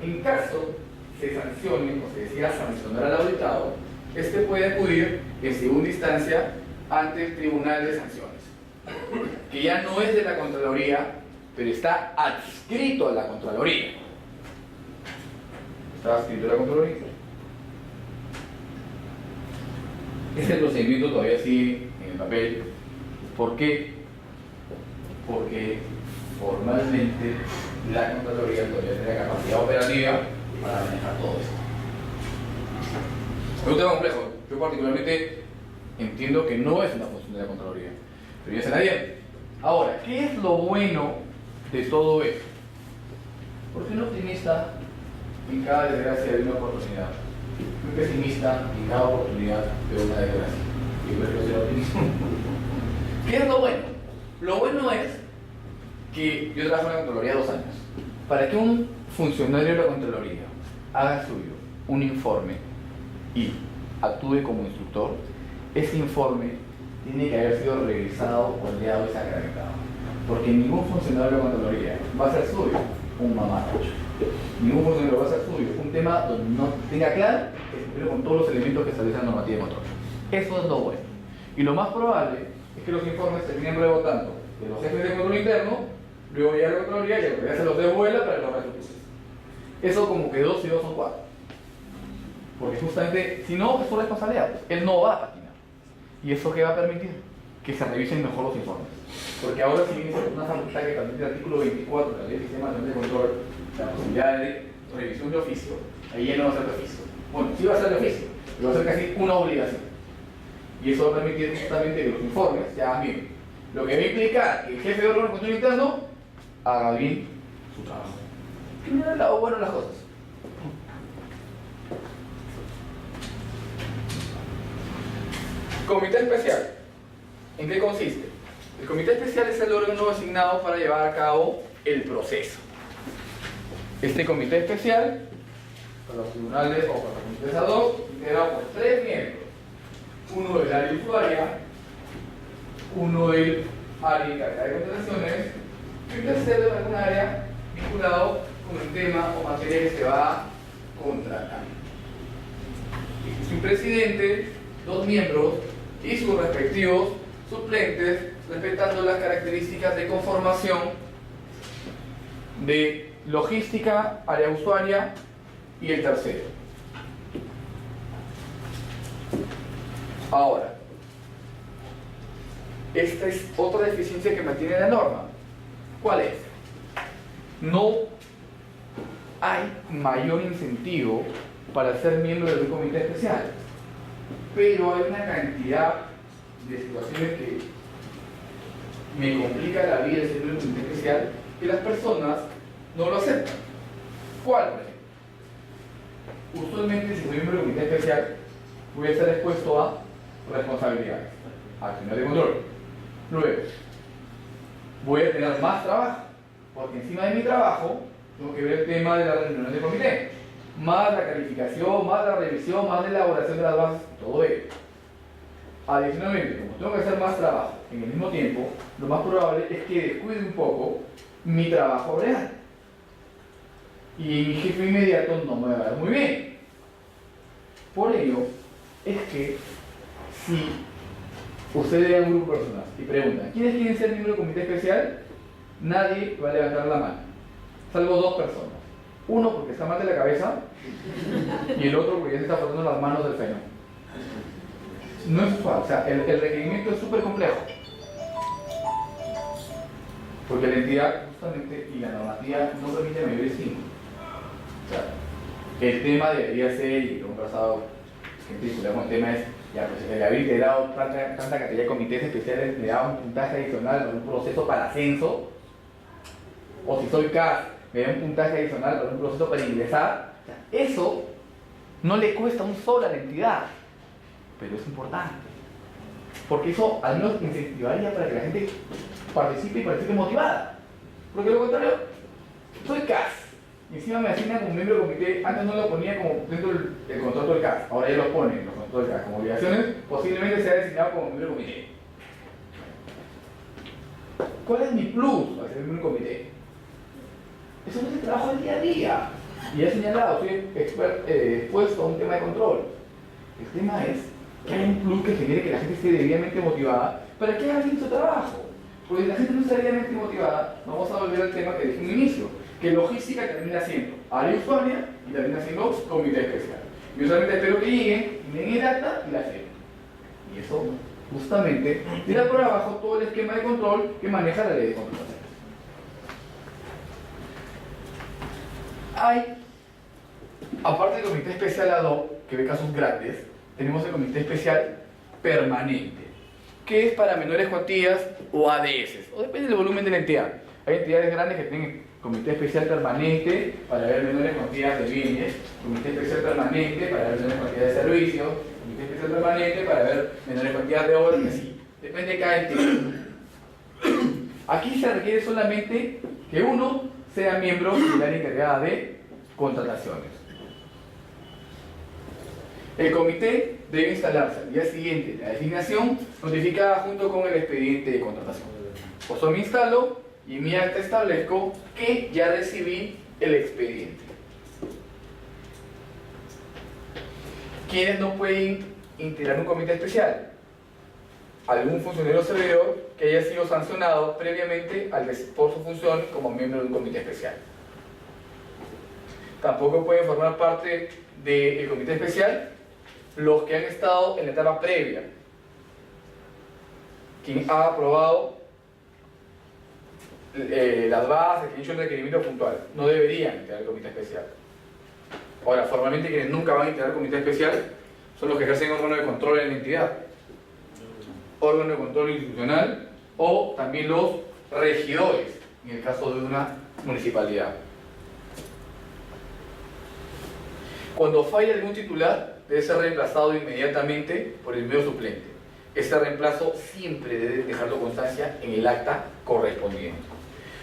A: En caso se sancione o se decida sancionar al auditado, este puede acudir en segunda instancia ante el Tribunal de Sanciones, que ya no es de la Contraloría, pero está adscrito a la Contraloría. Está adscrito a la Contraloría. Este procedimiento todavía sigue en el papel. ¿Por qué? Porque formalmente la Contraloría todavía tiene la capacidad operativa para manejar todo esto. Es un tema complejo. Yo particularmente entiendo que no es una función de la Contraloría, pero ya se la dieron. Ahora, ¿qué es lo bueno de todo esto? ¿Por qué no optimista en cada desgracia hay una oportunidad? muy pesimista y cada oportunidad de una desgracia. Y yo creo que lo mismo. ¿Qué es lo bueno? Lo bueno es que yo trabajo en la Contraloría 2 años. Para que un funcionario de la Contraloría haga suyo un informe y actúe como instructor, ese informe tiene que haber sido revisado, oleado y sacramentado. Porque ningún funcionario de la Contraloría va a ser suyo un mamarracho. Ningún funcionario va a ser suyo un tema donde no tenga claro que se cumple con todos los elementos que establece la normativa de control. Eso es lo bueno. Y lo más probable es que los informes terminen rebotando de los jefes de control interno, luego ya a la Contraloría y la Contraloría se los devuelva para que los restituyan. Eso como que 2 y 2 son 4. Porque justamente, si no, es su responsabilidad. Él no va a patinar. ¿Y eso qué va a permitir? Que se revisen mejor los informes. Porque ahora si bien es una facultad que permite el artículo 24 de la Ley de Sistema de Control, la posibilidad de revisión de oficio, ahí ya no va a ser de oficio. Bueno, sí va a ser de oficio, pero va a ser casi una obligación. Y eso va a permitir justamente que los informes se hagan bien. Lo que va a implicar que el jefe de órgano de control interno haga bien su trabajo. Que mira el lado bueno de las cosas. Comité especial. ¿En qué consiste? El comité especial es el órgano asignado para llevar a cabo el proceso. Este comité especial, para los tribunales o para los comités ad hoc, integrado por 3 miembros. Uno del área usuaria, uno del área encargada de contrataciones y un tercero de algún área vinculado con el tema o materia que se va a contratar. Existe un presidente, 2 miembros y sus respectivos suplentes, respetando las características de conformación de logística, área usuaria y el tercero. Ahora, esta es otra deficiencia que mantiene la norma. ¿Cuál es? No hay mayor incentivo para ser miembro de un comité especial, pero hay una cantidad de situaciones que me complica la vida de ser miembro de un comité especial que las personas no lo aceptan. ¿Cuál, por ejemplo? Usualmente, si soy miembro de un comité especial, voy a estar expuesto a responsabilidades, acciones de control. Luego, voy a tener más trabajo, porque encima de mi trabajo tengo que ver el tema de las reuniones del comité, más la calificación, más la revisión, más la elaboración de las bases, todo ello. Adicionalmente, como tengo que hacer más trabajo en el mismo tiempo, lo más probable es que descuide un poco mi trabajo real. Y mi jefe inmediato no me va a ver muy bien. Por ello, es que si ustedes ven a un grupo de personas y preguntan ¿quiénes quieren ser miembro del comité especial? Nadie va a levantar la mano, salvo 2 personas. Uno porque está mal de la cabeza y el otro porque ya se está frotando las manos del fenómeno. No es usual, o sea, el requerimiento es súper complejo. Porque la entidad justamente y la normativa no permite mayores 5. O sea, el tema debería ser, y lo hemos conversado, gente vinculada con el tema es, ya pues el haber integrado tanta cantidad de comités especiales me da un puntaje adicional para un proceso para ascenso, o si soy CAS, me da un puntaje adicional para un proceso para ingresar. O sea, eso no le cuesta un sol a la entidad, pero es importante, porque eso al menos incentivaría para que la gente participe y participe motivada. Porque de lo contrario, soy CAS y encima me asignan como miembro del comité. Antes no lo ponía como dentro del contrato del CAS, ahora ya lo ponen en los contratos del CAS como obligaciones, posiblemente sea designado como miembro del comité. ¿Cuál es mi plus al ser miembro del comité? Eso no es el trabajo del día a día. Y he señalado, soy expuesto a un tema de control. El tema es que hay un plus que genere que la gente esté debidamente motivada para que haga bien su trabajo. Porque si la gente no está debidamente motivada, vamos a volver al tema que dije en un inicio, que logística termina siendo área usuaria y termina siendo comité especial. Yo solamente espero que lleguen, den el acta y la firmen. Y eso justamente tira por abajo todo el esquema de control que maneja la ley de control. Hay, aparte del comité especial ad hoc, que ve casos grandes, tenemos el comité especial permanente, que es para menores cuantías o ADS, o depende del volumen de la entidad. Hay entidades grandes que tienen comité especial permanente para ver menores cantidades de bienes, comité especial permanente para ver menores cantidades de servicios, comité especial permanente para ver menores cantidades de obras, y así. Depende de cada entidad. Aquí se requiere solamente que uno sea miembro del área encargada de contrataciones. El comité debe instalarse al día siguiente de la designación, notificada junto con el expediente de contratación. Pues yo me instalo y en mi acta establezco que ya recibí el expediente. ¿Quiénes no pueden integrar un comité especial? Algún funcionario o servidor que haya sido sancionado previamente por su función como miembro de un comité especial. Tampoco pueden formar parte del comité especial los que han estado en la etapa previa, quien ha aprobado las bases, que han hecho el requerimiento puntual. No deberían integrar el comité especial. Ahora, formalmente quienes nunca van a integrar el comité especial son los que ejercen órgano de control en la entidad, órgano de control institucional, o también los regidores, en el caso de una municipalidad. Cuando falla algún titular, debe ser reemplazado inmediatamente por el medio suplente. Este reemplazo siempre debe dejarlo constancia en el acta correspondiente.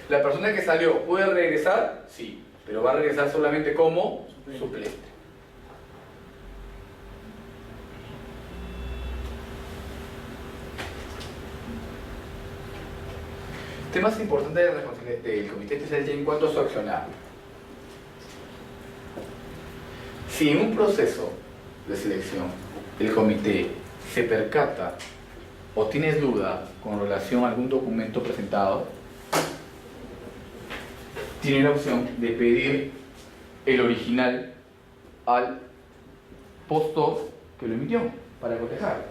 A: ¿La persona que salió puede regresar? Sí, pero va a regresar solamente como suplente. Temas importantes de responsabilidad del comité especial ya en cuanto a su accionar. Si en un proceso de selección el comité se percata o tienes duda con relación a algún documento presentado, tiene la opción de pedir el original al postor que lo emitió para cotejar.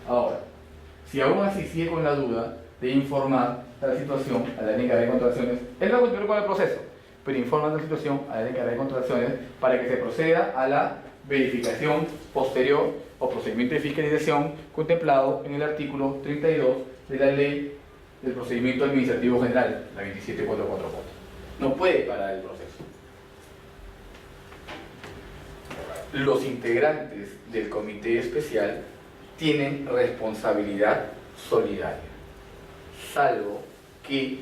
A: Ahora, si aún así sigue con la duda, de informar de la situación a la encargada de contrataciones. Él va a continuar con el proceso, pero informa de la situación a la encargada de contrataciones para que se proceda a la verificación posterior o procedimiento de fiscalización contemplado en el artículo 32 de la Ley del Procedimiento Administrativo General, la 27444. No puede parar el proceso. Los integrantes del comité especial tienen responsabilidad solidaria, salvo que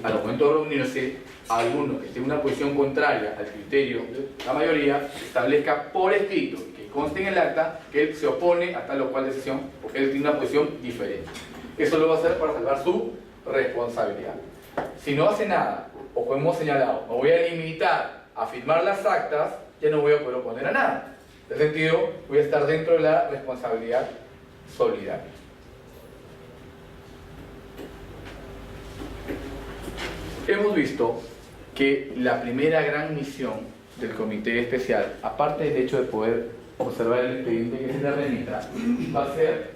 A: al momento de reunirse alguno que tenga una posición contraria al criterio de la mayoría establezca por escrito, que conste en el acta, que él se opone a tal o cual decisión porque él tiene una posición diferente. Eso lo va a hacer para salvar su responsabilidad. Si no hace nada, o como hemos señalado, me voy a limitar a firmar las actas, ya no voy a poder oponer a nada. En ese sentido, voy a estar dentro de la responsabilidad solidaria. Hemos visto que la primera gran misión del comité especial, aparte del hecho de poder observar el expediente que se le remita, va a ser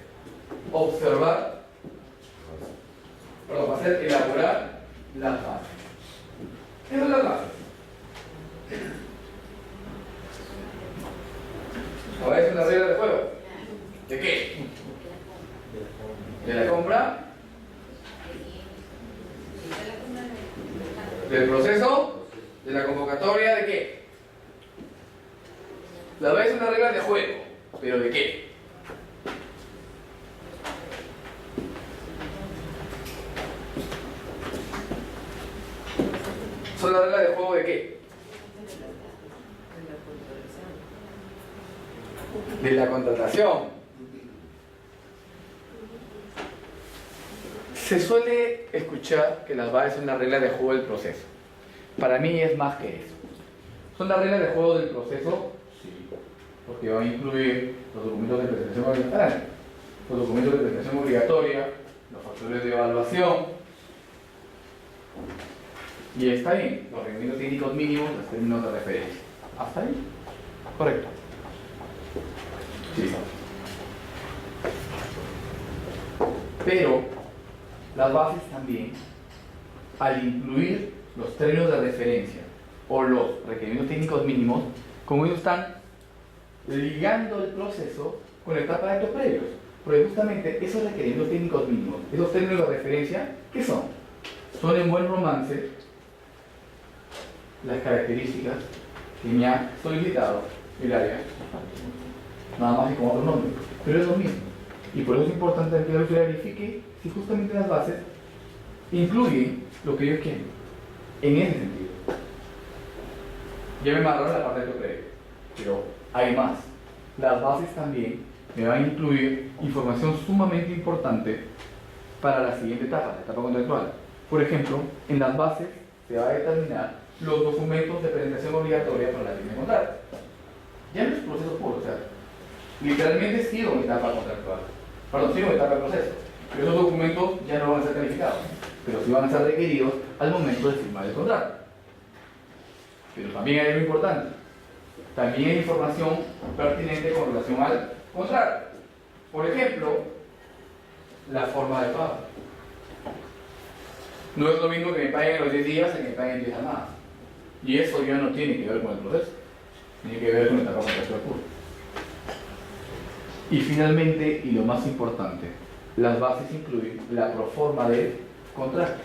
A: elaborar las bases. ¿Qué son las bases? Ahora es una regla de juego. ¿De qué? De la compra, del proceso, de la convocatoria, ¿de qué? La base es una regla de juego, pero ¿de qué? ¿Son las reglas de juego de qué? De la contratación. Se suele escuchar que las bases son las reglas de juego del proceso. Para mí es más que eso. ¿Son las reglas de juego del proceso? Sí. Porque van a incluir los documentos de presentación obligatoria, los documentos de presentación obligatoria, los factores de evaluación. Y está bien, los requerimientos técnicos mínimos, los términos de referencia. ¿Hasta ahí? Correcto. Sí. Pero las bases también, al incluir los términos de referencia o los requerimientos técnicos mínimos, como ellos están ligando el proceso con la etapa de actos previos. Porque justamente esos requerimientos técnicos mínimos, esos términos de referencia, ¿qué son? son en buen romance las características que me ha solicitado el área, nada más que con otro nombre, pero es lo mismo. Y por eso es importante que el usuario verifique si justamente las bases incluyen lo que ellos quieren, en ese sentido. Ya me mandaron la parte de autocrédito, pero hay más. Las bases también me van a incluir información sumamente importante para la siguiente etapa, la etapa contractual. Por ejemplo, en las bases se va a determinar los documentos de presentación obligatoria para la firma de contrato. Ya no es proceso puro, o sea, literalmente sigo mi etapa contractual. Perdón, sigo mi etapa de proceso. Pero esos documentos ya no van a ser calificados, pero sí van a ser requeridos al momento de firmar el contrato. Pero también hay algo importante. También hay información pertinente con relación al contrato. Por ejemplo, la forma de pago. No es lo mismo que me paguen en los 10 días que me paguen en 10 jornadas. Y eso ya no tiene que ver con el proceso, tiene que ver con la etapa contractual pura. Y finalmente, y lo más importante, las bases incluyen la proforma del contrato.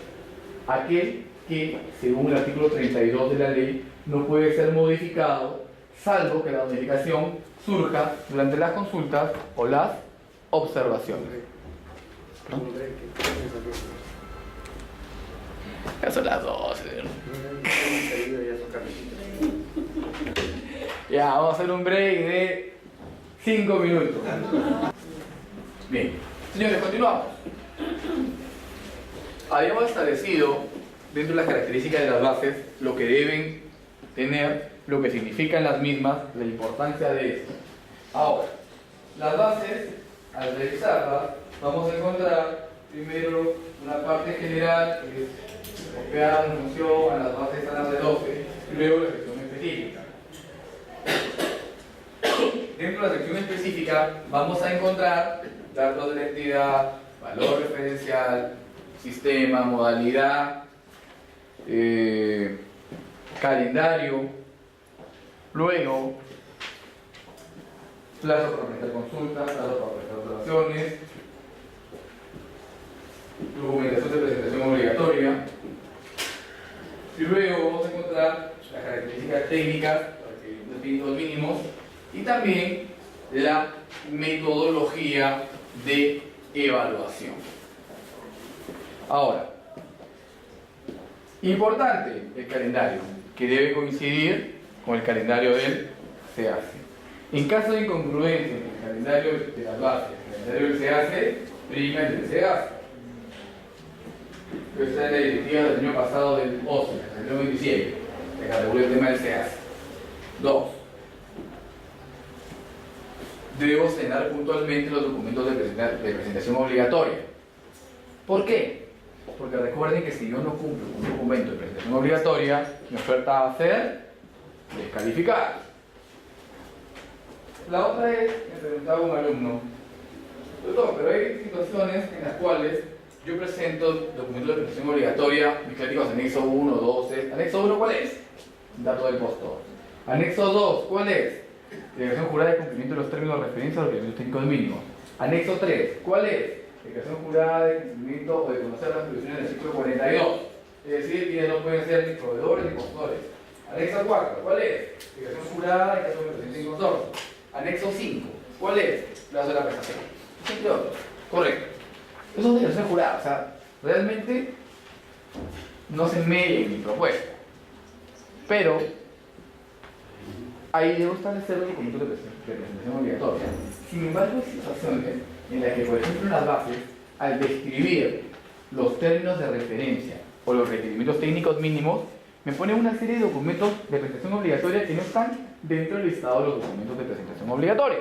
A: Aquel que, según el artículo 32 de la ley, no puede ser modificado, salvo que la modificación surja durante las consultas o las observaciones. ¿Perdón? Ya son las 12. Ya, vamos a hacer un break de 5 minutos. Bien, señores, continuamos. Habíamos establecido dentro de las características de las bases lo que deben tener, lo que significan las mismas, la importancia de esto. Ahora, las bases, al revisarlas, vamos a encontrar primero una parte general que es copiar en función a las bases estándar de 12 y luego la sección específica. Dentro de la sección específica vamos a encontrar datos de la entidad, valor referencial, sistema, modalidad, calendario, luego plazo para presentar consultas, plazo para presentar observaciones, documentación de presentación obligatoria, y luego vamos a encontrar las características técnicas, los requisitos mínimos, y también la metodología de evaluación. Ahora, importante el calendario, que debe coincidir con el calendario del CAC. En caso de incongruencia entre el calendario de las bases y el calendario del CAC, prima el del CAC. Esta es la directiva del año pasado del OCE, del año 27, que regula el tema del CAC. 2. Debo cenar puntualmente los documentos de presentación obligatoria. ¿Por qué? Porque recuerden que si yo no cumplo con un documento de presentación obligatoria, mi oferta va a ser descalificada. La otra es, me preguntaba un alumno, doctor, pero hay situaciones en las cuales yo presento documentos de presentación obligatoria, mis clásicos anexo 1, 12. Anexo 1, ¿cuál es? Dato del postor. Anexo 2, ¿cuál es? Declaración jurada de cumplimiento de los términos de referencia a los requerimientos técnicos mínimos. Anexo 3, ¿cuál es? Declaración jurada de cumplimiento o de conocer las previsiones del artículo 42. Es decir, quienes no pueden ser ni proveedores ni postores. Anexo 4, ¿cuál es? Declaración jurada en caso de presentación sin consorcio. Anexo 5, ¿cuál es? Plazo de la prestación. Entre otros. Correcto. Eso es declaración jurada, o sea, realmente no se mede en mi propuesta. Pero ahí debo establecer los documentos de presentación obligatoria. Sin embargo, hay situaciones en las que, por ejemplo, en las bases, al describir los términos de referencia o los requerimientos técnicos mínimos, me pone una serie de documentos de presentación obligatoria que no están dentro del listado de los documentos de presentación obligatoria.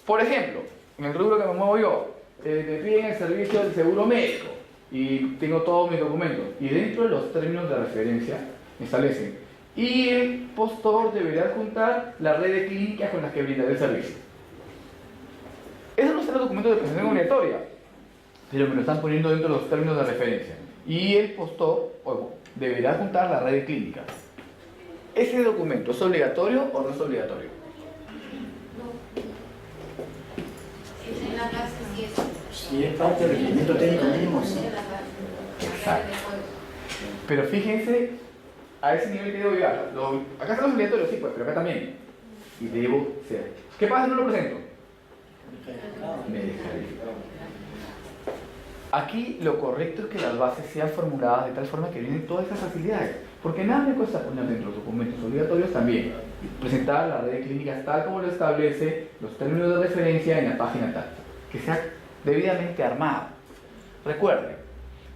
A: Por ejemplo, en el rubro que me muevo yo, me piden el servicio del seguro médico y tengo todos mis documentos, y dentro de los términos de referencia me establecen: y el postor deberá adjuntar la red de clínicas con las que brindará el servicio. Eso no será el documento de presentación obligatoria, pero me lo están poniendo dentro de los términos de referencia. Y el postor deberá adjuntar la red de clínicas. ¿Ese documento es obligatorio o no es obligatorio?
D: En la base sí es.
B: Si es parte del requerimiento técnico mínimo, sí.
A: Exacto. Pero fíjense a ese nivel que debo llegar. Acá estamos obligatorios, sí, pues, pero acá también. Y debo ser. ¿Qué pasa si no lo presento? Me descalifica. Aquí lo correcto es que las bases sean formuladas de tal forma que vienen todas esas facilidades. Porque nada me cuesta poner dentro de los documentos obligatorios también presentar la red de clínicas tal como lo establece los términos de referencia en la página tal. Que sea debidamente armado. Recuerden,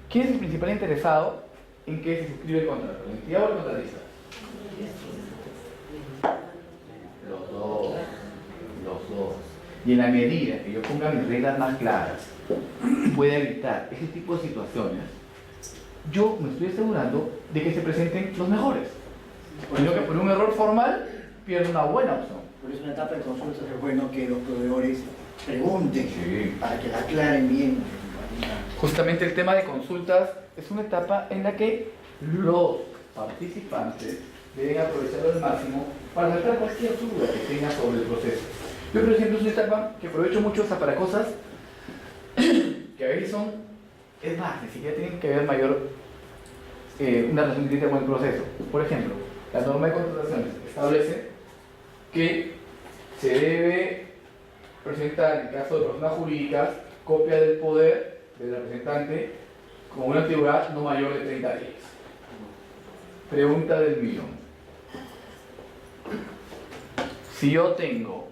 A: ¿quién es el principal interesado en que se suscribe el contrato? ¿La entidad o el contratista? Los dos. Y en la medida que yo ponga mis reglas más claras, pueda evitar ese tipo de situaciones, yo me estoy asegurando de que se presenten los mejores. Sino que por un error formal pierdo una buena opción.
B: Por eso en la etapa de consultas es bueno que los proveedores pregunten,
A: Sí,
B: para que la aclaren bien.
A: justamente el tema de consultas es una etapa en la que los participantes deben aprovecharlo al máximo para sacar cualquier duda que tengan sobre el proceso. Yo, por ejemplo, es una etapa que aprovecho mucho hasta para cosas que a veces son, es más, ni siquiera tienen que ver una relación directa con el proceso. Por ejemplo, la norma de contrataciones establece que se debe presentar, en el caso de personas jurídicas, copia del poder del representante con una antigüedad no mayor de 30 días. Pregunta del millón. Si yo tengo,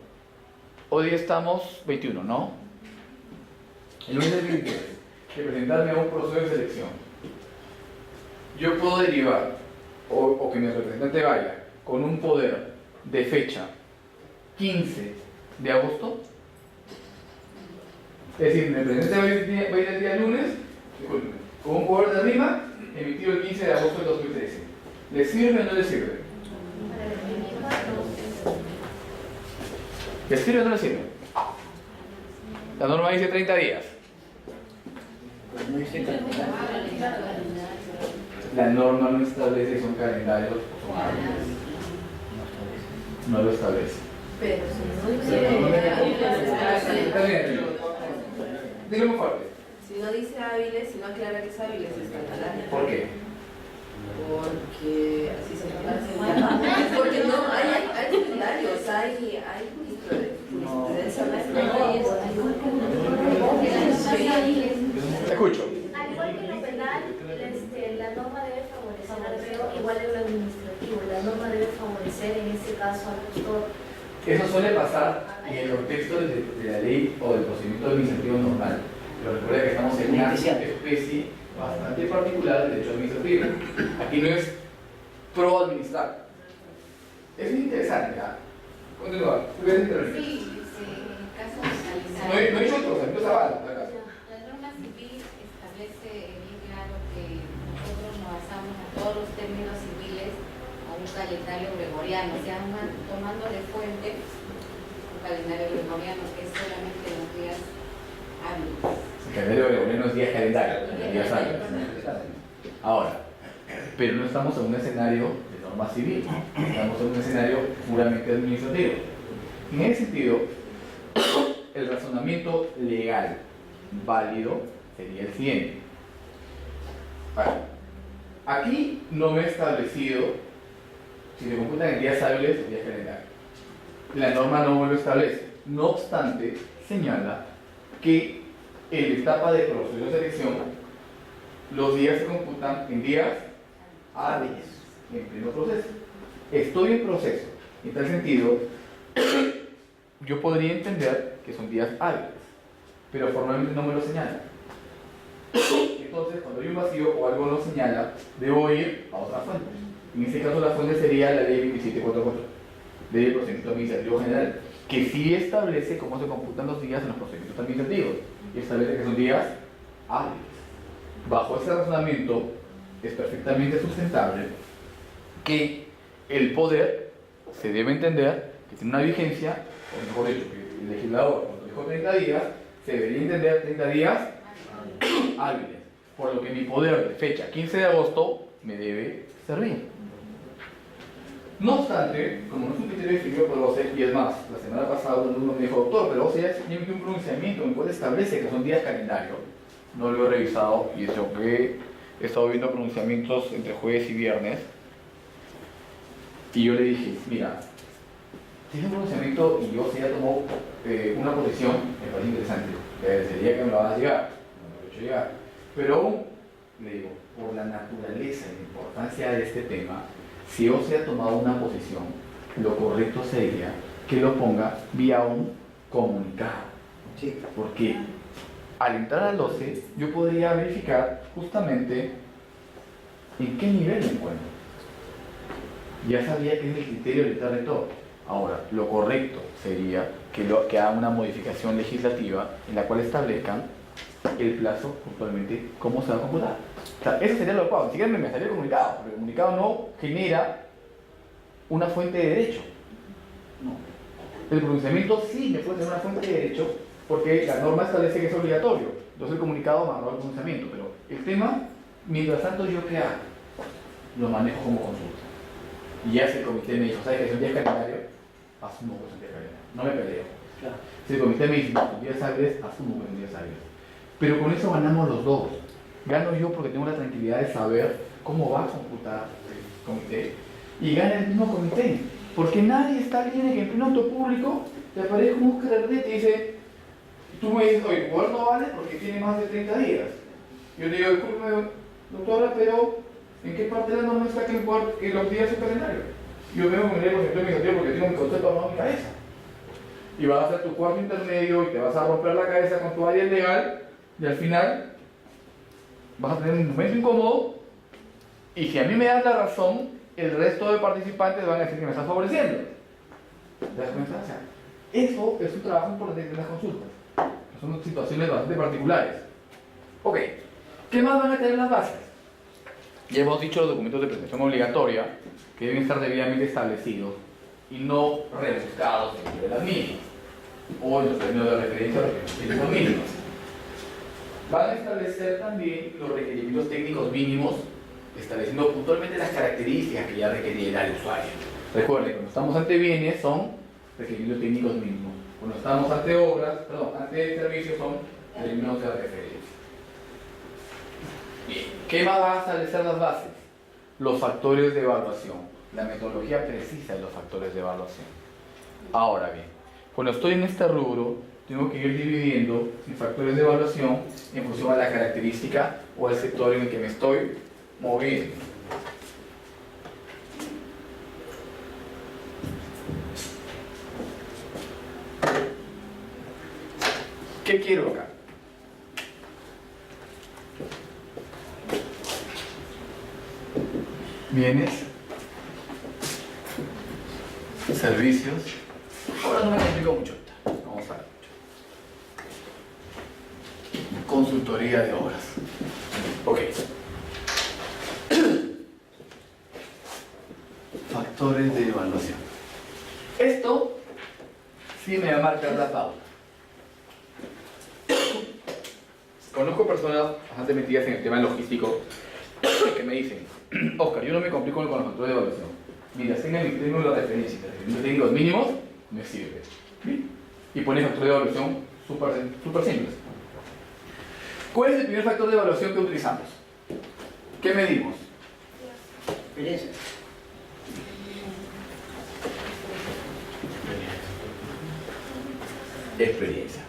A: hoy estamos 21, ¿no? El lunes del 23, que presentarme a un proceso de selección. Yo puedo derivar, o que mi representante vaya, con un poder de fecha 15 de agosto. Es decir, mi representante va a ir el día lunes, con un poder de rima emitido el 15 de agosto del 2013. ¿Le sirve o no le sirve? ¿Le sirve o no le sirve? La norma dice 30 días.
B: Pues no dice calcular.
A: La norma no establece si son calendarios o son hábiles. No lo establece.
C: Pero
A: Está bien. Dilo muy fuerte.
C: si no dice hábiles, si no aclara que es hábiles, es catalán.
A: ¿Por qué?
C: Porque así se llama. Porque no, hay calendarios, hay jurisprudencia.
A: Te escucho.
E: Al igual que en lo penal, la norma debe favorecer al reo, igual en lo administrativo, la norma debe favorecer en este caso al gestor.
A: Eso suele pasar en el contexto de la ley o del procedimiento administrativo normal. Pero recuerda que estamos en una especie bastante particular del derecho administrativo. Aquí no es pro administrar. Es muy interesante, ¿ah? Continúa. ¿Tú quieres intervenir?
D: Sí, en el caso de
A: No hay otros, hay otros avances.
D: la norma civil establece bien claro que nosotros nos basamos a todos los términos civiles a un calendario gregoriano, o sea, tomando de fuente un calendario gregoriano que es solamente los días hábiles.
A: El calendario gregoriano es días calendario, días hábiles. Ahora, pero no estamos en un escenario de norma civil, estamos en un escenario puramente administrativo. En ese sentido, el razonamiento legal válido sería el siguiente. Vale. Aquí no me he establecido si se computan en días hábiles o días calendarios. La norma no lo establece. No obstante, señala que en la etapa de proceso de selección los días se computan en días hábiles, en pleno proceso. Estoy en proceso. En tal sentido, yo podría entender que son días hábiles, pero formalmente no me lo señala. Entonces, cuando hay un vacío o algo no señala, debo ir a otra fuente. En este caso, la fuente sería la ley 2744, ley de procedimiento administrativo general, que sí establece cómo se computan los días en los procedimientos administrativos y establece que son días hábiles. Bajo ese razonamiento, es perfectamente sustentable que el poder se debe entender que tiene una vigencia, o mejor dicho, que el legislador, cuando dijo 30 días, se debería entender 30 días hábiles, por lo que mi poder de fecha 15 de agosto me debe servir. No obstante, como no es un criterio definido por OCE, y es más, la semana pasada uno me dijo, doctor, pero OCE ya tiene un pronunciamiento en el cual establece que son días calendarios. No lo he revisado y tengo que he estado viendo pronunciamientos entre jueves y viernes, y yo le dije, mira, tiene un pronunciamiento y yo sí ya tomó una posición, me parece interesante, sería que me lo vas a llegar, no me lo he hecho llegar, pero aún, le digo, por la naturaleza y la importancia de este tema, si yo se ha tomado una posición, lo correcto sería que lo ponga vía un comunicado.
B: Sí.
A: Porque al entrar al OCE, yo podría verificar justamente en qué nivel me encuentro. Ya sabía que es el criterio del rector. Ahora, lo correcto sería que hagan una modificación legislativa en la cual establezcan el plazo, puntualmente, cómo se va a computar. O sea, eso sería lo adecuado. Ni siquiera me salió el comunicado, porque el comunicado no genera una fuente de derecho.
B: No.
A: El pronunciamiento sí me puede ser una fuente de derecho, porque la norma establece que es obligatorio. Entonces el comunicado amarró al pronunciamiento, pero el tema, mientras tanto, ¿yo qué hago? Lo manejo como consulta. Y ya si el comité me dijo, ¿sabes que es un día calendario? Asumo que es un día calendario. No me peleo.
B: Claro.
A: Si el comité me dice, no, días hábiles, asumo que es un día hábiles. Pero con eso ganamos los dos. Gano yo porque tengo la tranquilidad de saber cómo va a computar el comité, y gana el mismo comité. Porque nadie está bien en que en pleno auto público te aparezca un Oscar Herrera y te dice, tú me dices, oye, el poder no vale porque tiene más de 30 días. Yo te digo, discúlpeme, doctora, pero ¿en qué parte de la norma está que los días son calendario? Yo vengo con el concepto administrativo porque tengo mi concepto armado en mi cabeza. Y vas a hacer tu cuarto intermedio y te vas a romper la cabeza con tu área legal, y al final vas a tener un momento incómodo, y si a mí me das la razón, el resto de participantes van a decir que me estás favoreciendo. ¿Te das cuenta? O sea, eso es un trabajo importante en las consultas. Son situaciones bastante particulares. Ok, ¿qué más van a tener las bases? Ya hemos dicho los documentos de presentación obligatoria, que deben estar debidamente establecidos y no rebuscados en las mínimas, o en los términos de referencia a los requerimientos mínimos. Van a establecer también los requerimientos técnicos mínimos, estableciendo puntualmente las características que ya requerirá el usuario. Recuerden, cuando estamos ante bienes son requerimientos técnicos mínimos. Cuando estamos ante obras, ante servicios son términos de referencia. Bien, ¿qué más va a establecer las bases? Los factores de evaluación, la metodología precisa de los factores de evaluación. Ahora bien, cuando estoy en este rubro, tengo que ir dividiendo mis factores de evaluación en función a la característica o al sector en el que me estoy moviendo. ¿Qué quiero acá? Bienes, servicios. Ahora no me complico mucho ahorita. Vamos a ver. Consultoría de obras. Ok. Factores de evaluación. Esto sí me va a marcar la pauta. Conozco personas bastante metidas en el tema logístico que me dicen, Oscar, yo no me complico con los factores de evaluación. Mira, tengo la referencia, los mínimos, me sirve. ¿Bien? Y pone factor de evaluación súper simples. ¿Cuál es el primer factor de evaluación que utilizamos? ¿Qué medimos?
B: Experiencia.
A: Experiencia.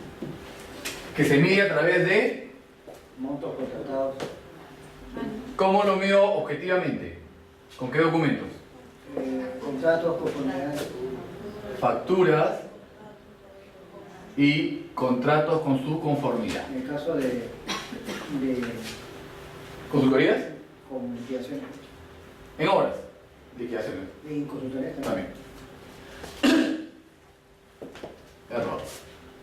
A: Que se mide a través de...
B: Montos contratados.
A: ¿Cómo lo mido objetivamente? ¿Con qué documentos?
B: Contratos, conformidades.
A: Facturas y contratos con su conformidad.
B: En el caso de
A: ¿Consultorías?
B: con liquidaciones.
A: En obras. Liquidaciones.
B: Y consultorías también.
A: También. Error.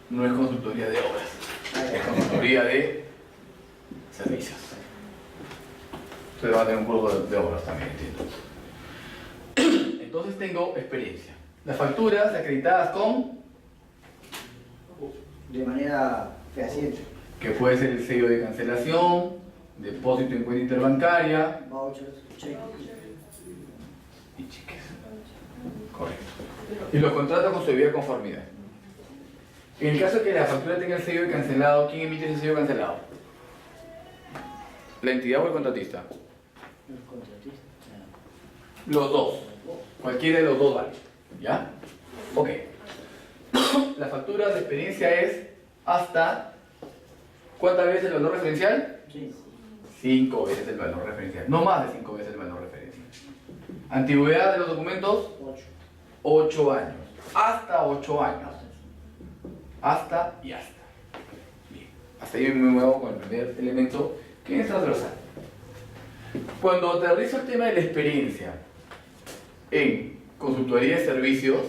A: No es consultoría de obras. Es consultoría de servicios. Ustedes van a tener un curso de obras también, entiendo. Entonces tengo experiencia. Las facturas acreditadas con,
B: De manera fehaciente.
A: que puede ser el sello de cancelación, depósito en cuenta interbancaria
B: Vouchers, cheques.
A: y cheques. Correcto. Y los contratos con su debida conformidad. En el caso de que la factura tenga el sello de cancelado, ¿quién emite ese sello de cancelado? ¿La entidad o el contratista?
B: El contratista.
A: Los dos. Cualquiera de los dos vale. ¿Ya? Ok. La factura de experiencia es hasta... ¿Cuántas veces el valor referencial?
B: Sí.
A: 5 veces el valor referencial. No más de 5 veces el valor referencial. Antigüedad de los documentos,
B: 8.
A: 8 años. Hasta 8 años. Hasta y hasta. Bien. Hasta ahí me muevo con el primer elemento, que es transversal. Cuando aterrizo el tema de la experiencia en consultoría de servicios,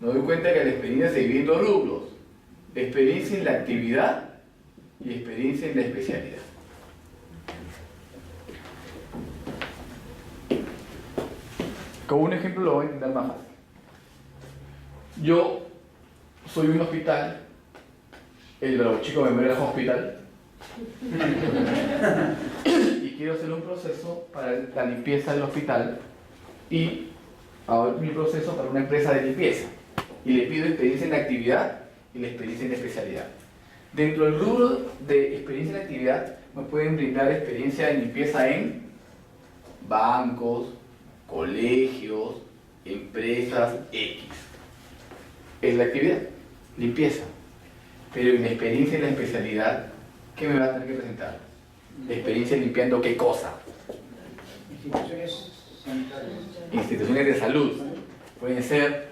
A: me doy cuenta que la experiencia se divide en dos rubros: experiencia en la actividad y experiencia en la especialidad. Con un ejemplo lo voy a entender más fácil. Yo soy un hospital, el Bravo Chico Memorial Hospital, y quiero hacer un proceso para la limpieza del hospital y hago mi proceso para una empresa de limpieza. Y le pido experiencia en la actividad y la experiencia en la especialidad. Dentro del rubro de experiencia en la actividad me pueden brindar experiencia en limpieza en bancos, colegios, empresas X. Es la actividad, limpieza. Pero en la experiencia en la especialidad, ¿qué me va a tener que presentar? ¿Experiencia limpiando qué cosa?
B: Instituciones sanitarias.
A: Instituciones de salud. Pueden ser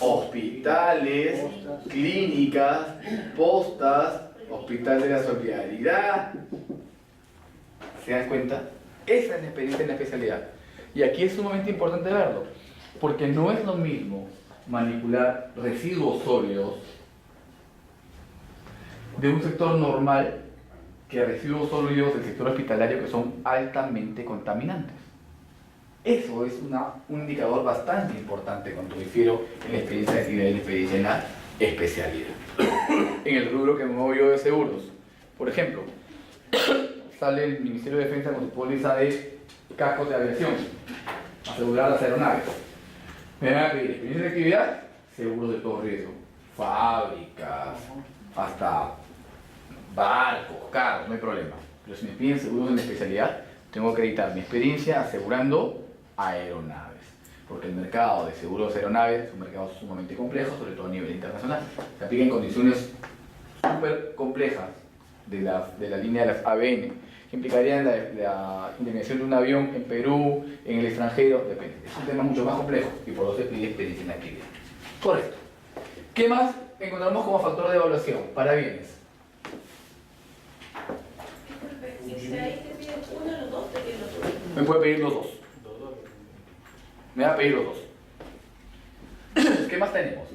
A: hospitales, clínicas, postas, hospital de la solidaridad. ¿Se dan cuenta? Esa es la experiencia en la especialidad. Y aquí es sumamente importante verlo, porque no es lo mismo manipular residuos sólidos de un sector normal que residuos sólidos del sector hospitalario, que son altamente contaminantes. Eso es un indicador bastante importante cuando me refiero en la experiencia de actividad y la experiencia en la especialidad. En el rubro que me muevo yo de seguros, por ejemplo, sale el Ministerio de Defensa con su póliza de cascos de aviación, asegurar las aeronaves. Me van a pedir experiencia de actividad, seguros de todo riesgo, fábricas, hasta barcos, carros, no hay problema. Pero si me piden seguros en la especialidad, tengo que acreditar mi experiencia asegurando aeronaves, porque el mercado de seguros de aeronaves es un mercado sumamente complejo, sobre todo a nivel internacional. Se aplica en condiciones súper complejas de la línea de las ABN, que implicarían la indemnización de un avión en Perú, en el extranjero, depende. Es un tema mucho más complejo y por eso se pide experiencia en la actividad. Correcto. ¿Qué más encontramos como factor de evaluación para bienes?
D: Si ahí te piden uno de los dos, te piden los dos.
A: Me puede pedir los dos. Me va a pedir los dos. ¿Qué más tenemos?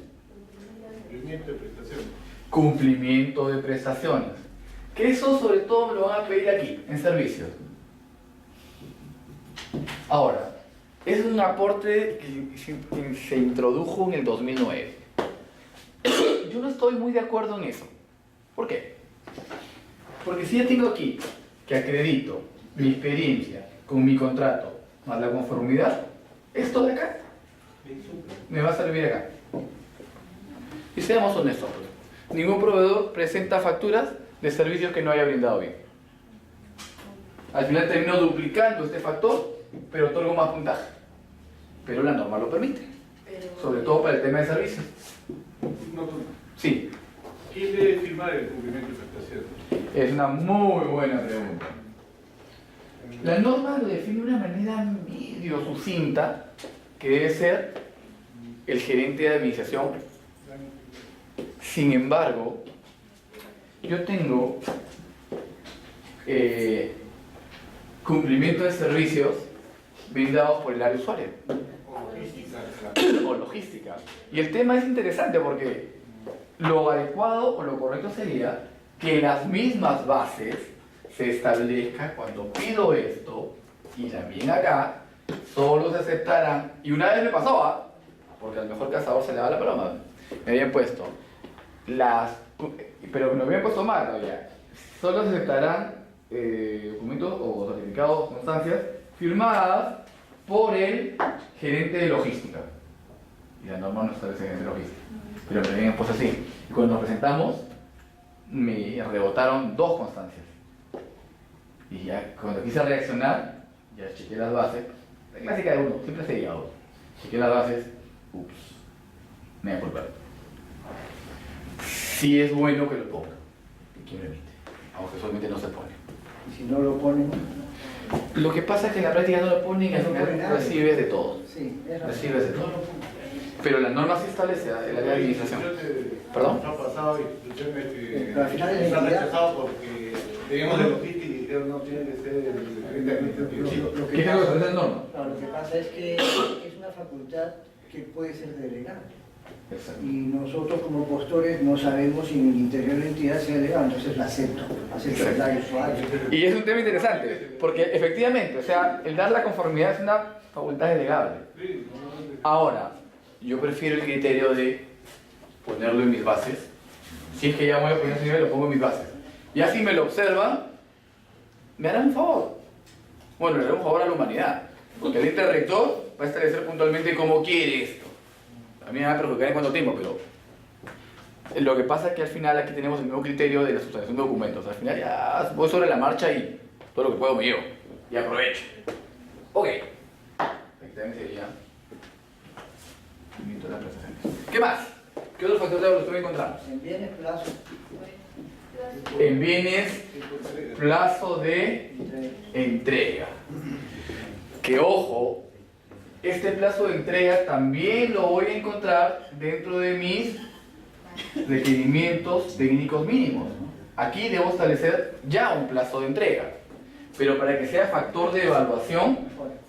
F: Cumplimiento de prestaciones.
A: Cumplimiento de prestaciones. Que eso sobre todo me lo van a pedir aquí, en servicios. Ahora, es un aporte que se introdujo en el 2009. Yo no estoy muy de acuerdo en eso. ¿Por qué? Porque si yo tengo aquí que acredito mi experiencia con mi contrato más la conformidad, esto de acá me va a servir acá. Y seamos honestos, pues. Ningún proveedor presenta facturas de servicios que no haya brindado bien. Al final termino duplicando este factor, pero otorgo más puntaje. Pero la norma lo permite, sobre todo para el tema de servicios. Sí.
F: ¿Quién debe firmar el cumplimiento de prestaciones?
A: Es una muy buena pregunta. La norma lo define de una manera medio sucinta, que debe ser el gerente de administración. Sin embargo, yo tengo cumplimiento de servicios brindados por el área usuario o logística. Y el tema es interesante porque lo adecuado o lo correcto sería que en las mismas bases se establezca cuando pido esto y también acá solo se aceptarán. Y una vez me pasó, porque al mejor cazador se le va la paloma, me habían puesto pero me habían puesto mal todavía. Solo se aceptarán documentos o certificados, constancias firmadas por el gerente de logística. Y la norma no establece gerente de logística, pero me habían puesto así. Y cuando nos presentamos, me rebotaron 2 constancias. Y ya cuando quise reaccionar, ya chequeé las bases. La clásica de uno, siempre se llega a uno. Chequeé las bases, ups, me voy a culpar. Sí es bueno que lo ponga, ¿quién me permite? Aunque usualmente no se pone.
B: Y si no lo ponen,
A: Lo que pasa es que en la práctica no lo ponen y al
B: No
A: final
B: pone nada.
A: recibes de todo.
B: sí, es razón.
A: Recibes de todo. Pero la norma sí establece el área de administración. ¿Perdón?
F: Ha pasado instituciones que
B: Pero al final es la
F: se han
B: entidad.
F: rechazado porque teníamos de logística y dijeron no tiene que ser el gerente administrativo.
B: Lo
A: ¿Qué es lo que establece la norma?
B: Claro, lo que pasa es que es una facultad que puede ser delegada.
A: Exacto.
B: Y nosotros como postores no sabemos si en el interior de la entidad sea delegado, entonces la acepto el área usuario.
A: Y es un tema interesante, porque efectivamente, o sea, el dar la conformidad es una facultad delegable. Ahora, yo prefiero el criterio de ponerlo en mis bases. Si es que ya voy a poner ese nivel, lo pongo en mis bases. Y así me lo observan, me harán un favor. Bueno, le harán un favor a la humanidad. Porque el ente rector va a establecer puntualmente cómo quiere esto. A mí me va a perjudicar en cuánto tiempo, pero lo que pasa es que al final aquí tenemos el mismo criterio de la sustanciación de documentos. Al final ya voy sobre la marcha y todo lo que puedo me llevo. Y aprovecho. Ok. Aquí también sería limito de las prestaciones. ¿Qué más? ¿Qué otro factor de evaluación encontramos?
B: En bienes, plazo,
A: En bienes, plazo de
B: entre
A: entrega. Que ojo, este plazo de entrega también lo voy a encontrar dentro de mis requerimientos técnicos mínimos. Aquí debo establecer ya un plazo de entrega, pero para que sea factor de evaluación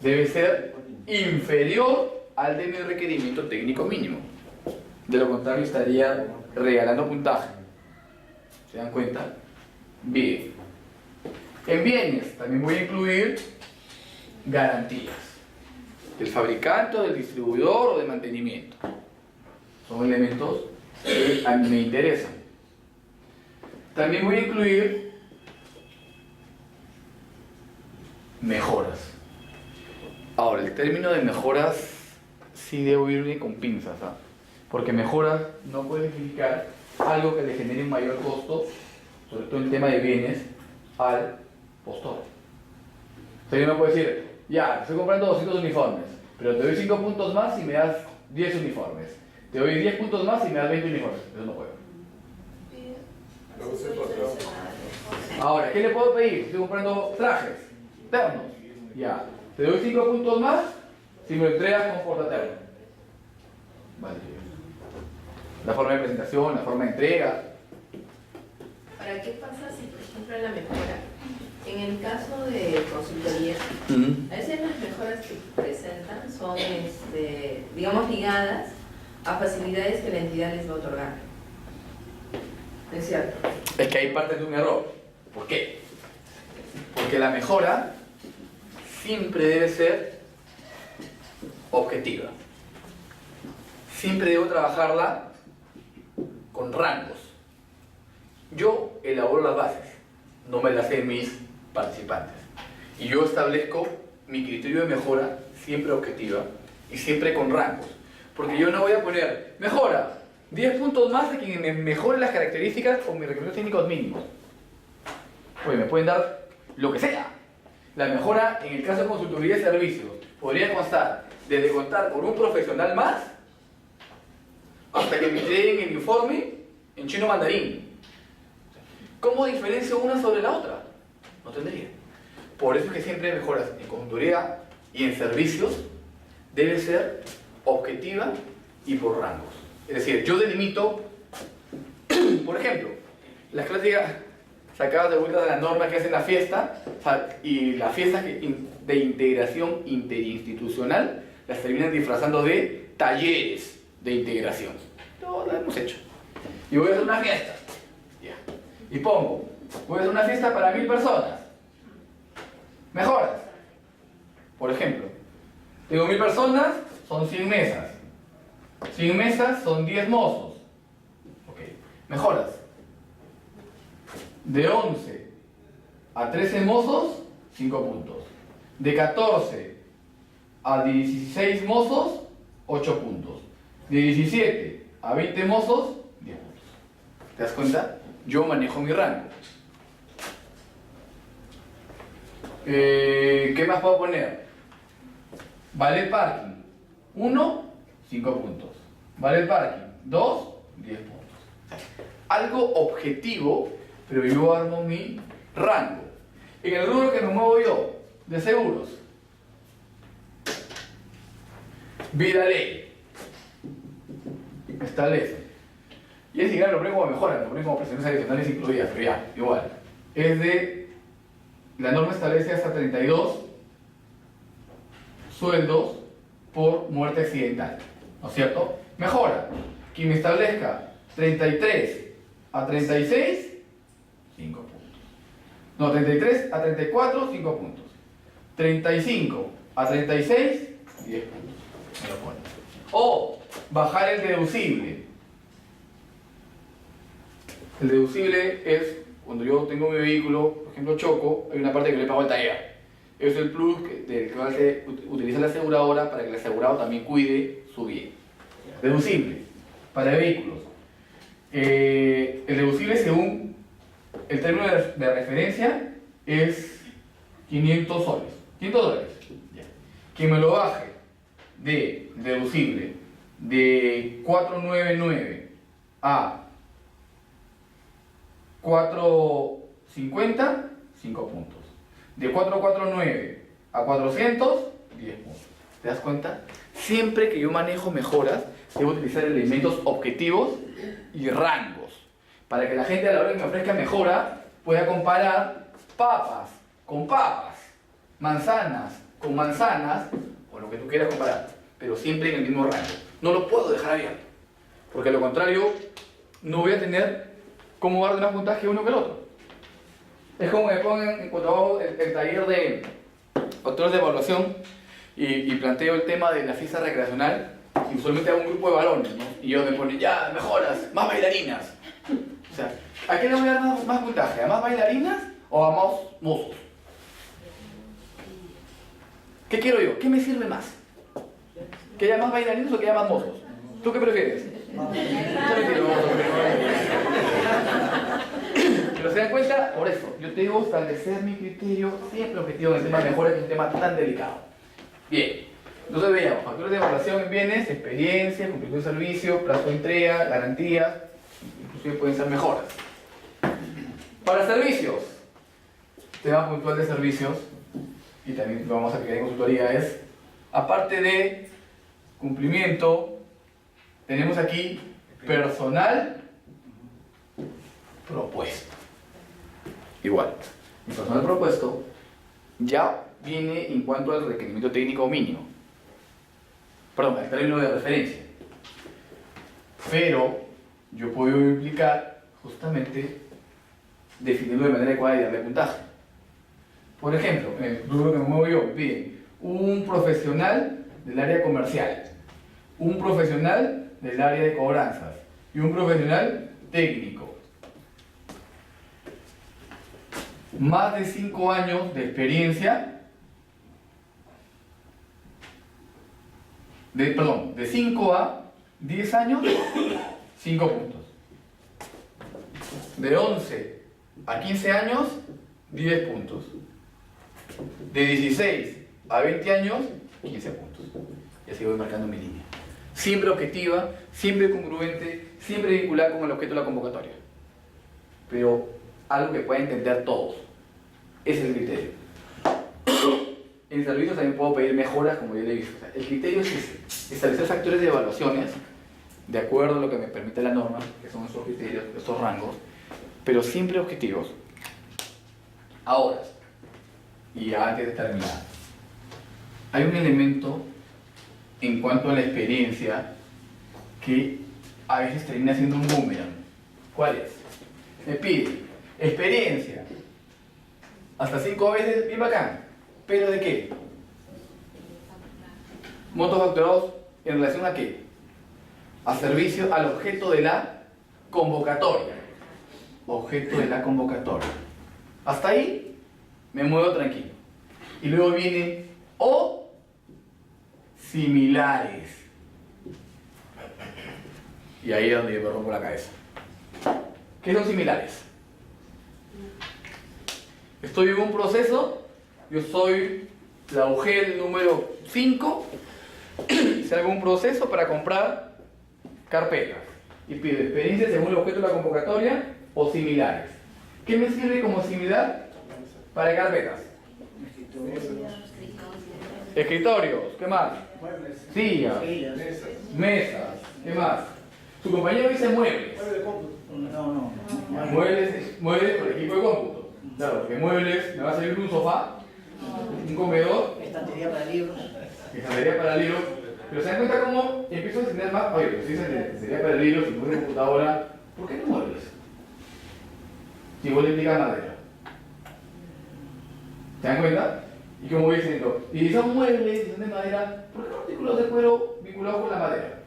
A: debe ser inferior al de mi requerimiento técnico mínimo. De lo contrario estaría regalando puntaje. ¿Se dan cuenta? Bien. En bienes también voy a incluir garantías del fabricante, o del distribuidor o de mantenimiento. Son elementos que a mí me interesan. También voy a incluir mejoras. Ahora, el término de mejoras sí debo irme con pinzas, ¿ah? Porque mejoras no puede significar algo que le genere un mayor costo, sobre todo en tema de bienes, al postor. O sea, yo no puedo decir, ya, estoy comprando 200 uniformes, pero te doy 5 puntos más y me das 10 uniformes. Te doy 10 puntos más y me das 20 uniformes. Eso no puedo. Ahora, ¿qué le puedo pedir? Estoy comprando trajes, ternos. Ya, te doy 5 puntos más si me lo entregas con portaterno. Vale. La forma de presentación, la forma de entrega.
C: ¿Para qué pasa si, por ejemplo, en la mejora, en el caso de consultoría, a veces las mejoras que presentan son, digamos, ligadas a facilidades que la entidad les va a otorgar? ¿Es cierto?
A: Es que hay parte de un error. ¿Por qué? Porque la mejora siempre debe ser objetiva. Siempre debo trabajarla con rangos. Yo elaboro las bases, no me las hacen mis participantes. Y yo establezco mi criterio de mejora siempre objetiva y siempre con rangos. Porque yo no voy a poner, mejora, 10 puntos más de quien me mejore las características o mis requerimientos técnicos mínimos. Pues me pueden dar lo que sea. La mejora en el caso de consultoría de servicios podría constar desde contar con un profesional más hasta que me entreguen el informe en chino mandarín. ¿Cómo diferencio una sobre la otra? No tendría. Por eso es que siempre mejoras en consultoría y en servicios debe ser objetiva y por rangos. Es decir, yo delimito, por ejemplo, las clásicas sacadas de vuelta de la norma que hacen la fiesta y las fiestas de integración interinstitucional las terminan disfrazando de talleres de integración. Todo lo hemos hecho. Y voy a hacer una fiesta. Ya. Y pongo, voy a hacer una fiesta para 1000 personas. Mejoras. Por ejemplo, tengo 1000 personas, son 100 mesas. 100 mesas son 10 mozos. Ok. Mejoras. De 11 a 13 mozos, 5 puntos. De 14 a 16 mozos, 8 puntos. De 17 a 20 mozos, 10 puntos. ¿Te das cuenta? Yo manejo mi rango. ¿Qué más puedo poner? Vale el parking. 1, 5 puntos. Vale el parking. 2, 10 puntos. Algo objetivo, pero yo armo mi rango. En el rubro que me muevo yo, de seguros, vida ley, establece. Y es igual, lo pongo como mejora, lo pongo como prestaciones adicionales incluidas, pero ya, igual. Es de, la norma establece hasta 32 sueldos por muerte accidental, ¿no es cierto? Mejora. Quien me establezca 33 a 36, 5 puntos. No, 33 a 34, 5 puntos. 35 a 36, 10 puntos. Me lo pone. O bajar el deducible. El deducible es cuando yo tengo mi vehículo, por ejemplo choco, hay una parte que le pago al taller. Es el plus del que utiliza la aseguradora para que el asegurado también cuide su bien. Deducible para vehículos. El deducible según el término de referencia es 500 soles. 500 dólares. Quien me lo baje de deducible de 499 a 450, 5 puntos. De 449 a 400, 10 puntos. ¿Te das cuenta? Siempre que yo manejo mejoras, debo utilizar elementos objetivos y rangos. Para que la gente a la hora que me ofrezca mejora pueda comparar papas con papas, manzanas con manzanas, o lo que tú quieras comparar, pero siempre en el mismo rango. No lo puedo dejar abierto, porque a lo contrario, no voy a tener cómo dar más puntaje uno que el otro. Es como me pongan cuando hago el taller de factores de evaluación y planteo el tema de la fiesta recreacional, y usualmente hago un grupo de varones, ¿no? Y ellos me ponen, ya, mejoras, más bailarinas. O sea, ¿a qué le voy a dar más puntaje? ¿A más bailarinas o a más mozos? ¿Qué quiero yo? ¿Qué me sirve más? ¿Que haya más bailarinos o que haya más mozos? ¿Tú qué prefieres? Pero se dan cuenta, por eso, yo te digo establecer mi criterio siempre objetivo en el tema de mejora, que es un tema tan delicado. Bien, entonces veíamos factores de evaluación en bienes, experiencia, cumplimiento de servicio, plazo de entrega, garantías, inclusive pueden ser mejoras. Para servicios, tema puntual de servicios, y también lo vamos a aplicar en consultoría, es, aparte de cumplimiento, tenemos aquí personal propuesto. Igual, el personal propuesto ya viene en cuanto al requerimiento técnico mínimo. Perdón, al término de referencia. Pero yo puedo implicar justamente definirlo de manera adecuada y darle puntaje. Por ejemplo, en el rubro que me muevo yo, piden un profesional del área comercial, un profesional del área de cobranzas y un profesional técnico. Más de 5 años de experiencia, de 5 a 10 años, 5 puntos. De 11 a 15 años, 10 puntos. De 16 a 20 años, 15 puntos. Y así voy marcando mi línea. Siempre objetiva, siempre congruente, siempre vinculada con el objeto de la convocatoria. Pero algo que pueda entender todos. Ese es el criterio. En servicios también puedo pedir mejoras, como ya le he visto. O sea, el criterio es ese, establecer factores de evaluaciones de acuerdo a lo que me permite la norma, que son esos criterios, estos rangos, pero siempre objetivos. Ahora, y antes de terminar, hay un elemento en cuanto a la experiencia que a veces termina siendo un boomerang. ¿Cuál es? Me pide experiencia hasta 5 veces, bien bacán, pero ¿de qué? Montos facturados en relación a qué? A servicio, al objeto de la convocatoria. Objeto de la convocatoria. Hasta ahí me muevo tranquilo. Y luego viene o similares. Y ahí es donde yo me rompo la cabeza. ¿Qué son similares? Estoy en un proceso yo soy la UGEL número 5 y salgo un proceso para comprar carpetas y pido experiencia según el objeto de la convocatoria o similares. ¿Qué me sirve como similar para carpetas? Escritorios, ¿qué más? Sillas, mesas, ¿qué más? Su compañero dice muebles.
B: No.
A: Muebles por equipo de cómputo. Claro, porque muebles me va a salir un sofá, un comedor,
B: Estantería para libros.
A: estantería para libros. Pero se dan cuenta cómo empiezo a entender más. Oye, pero si dices estantería para libros y puse computadora, ¿por qué no muebles? Si vos le implicas madera. ¿Se dan cuenta? Y como voy diciendo, y si son muebles, si son de madera, ¿por qué no artículos de cuero vinculados con la madera?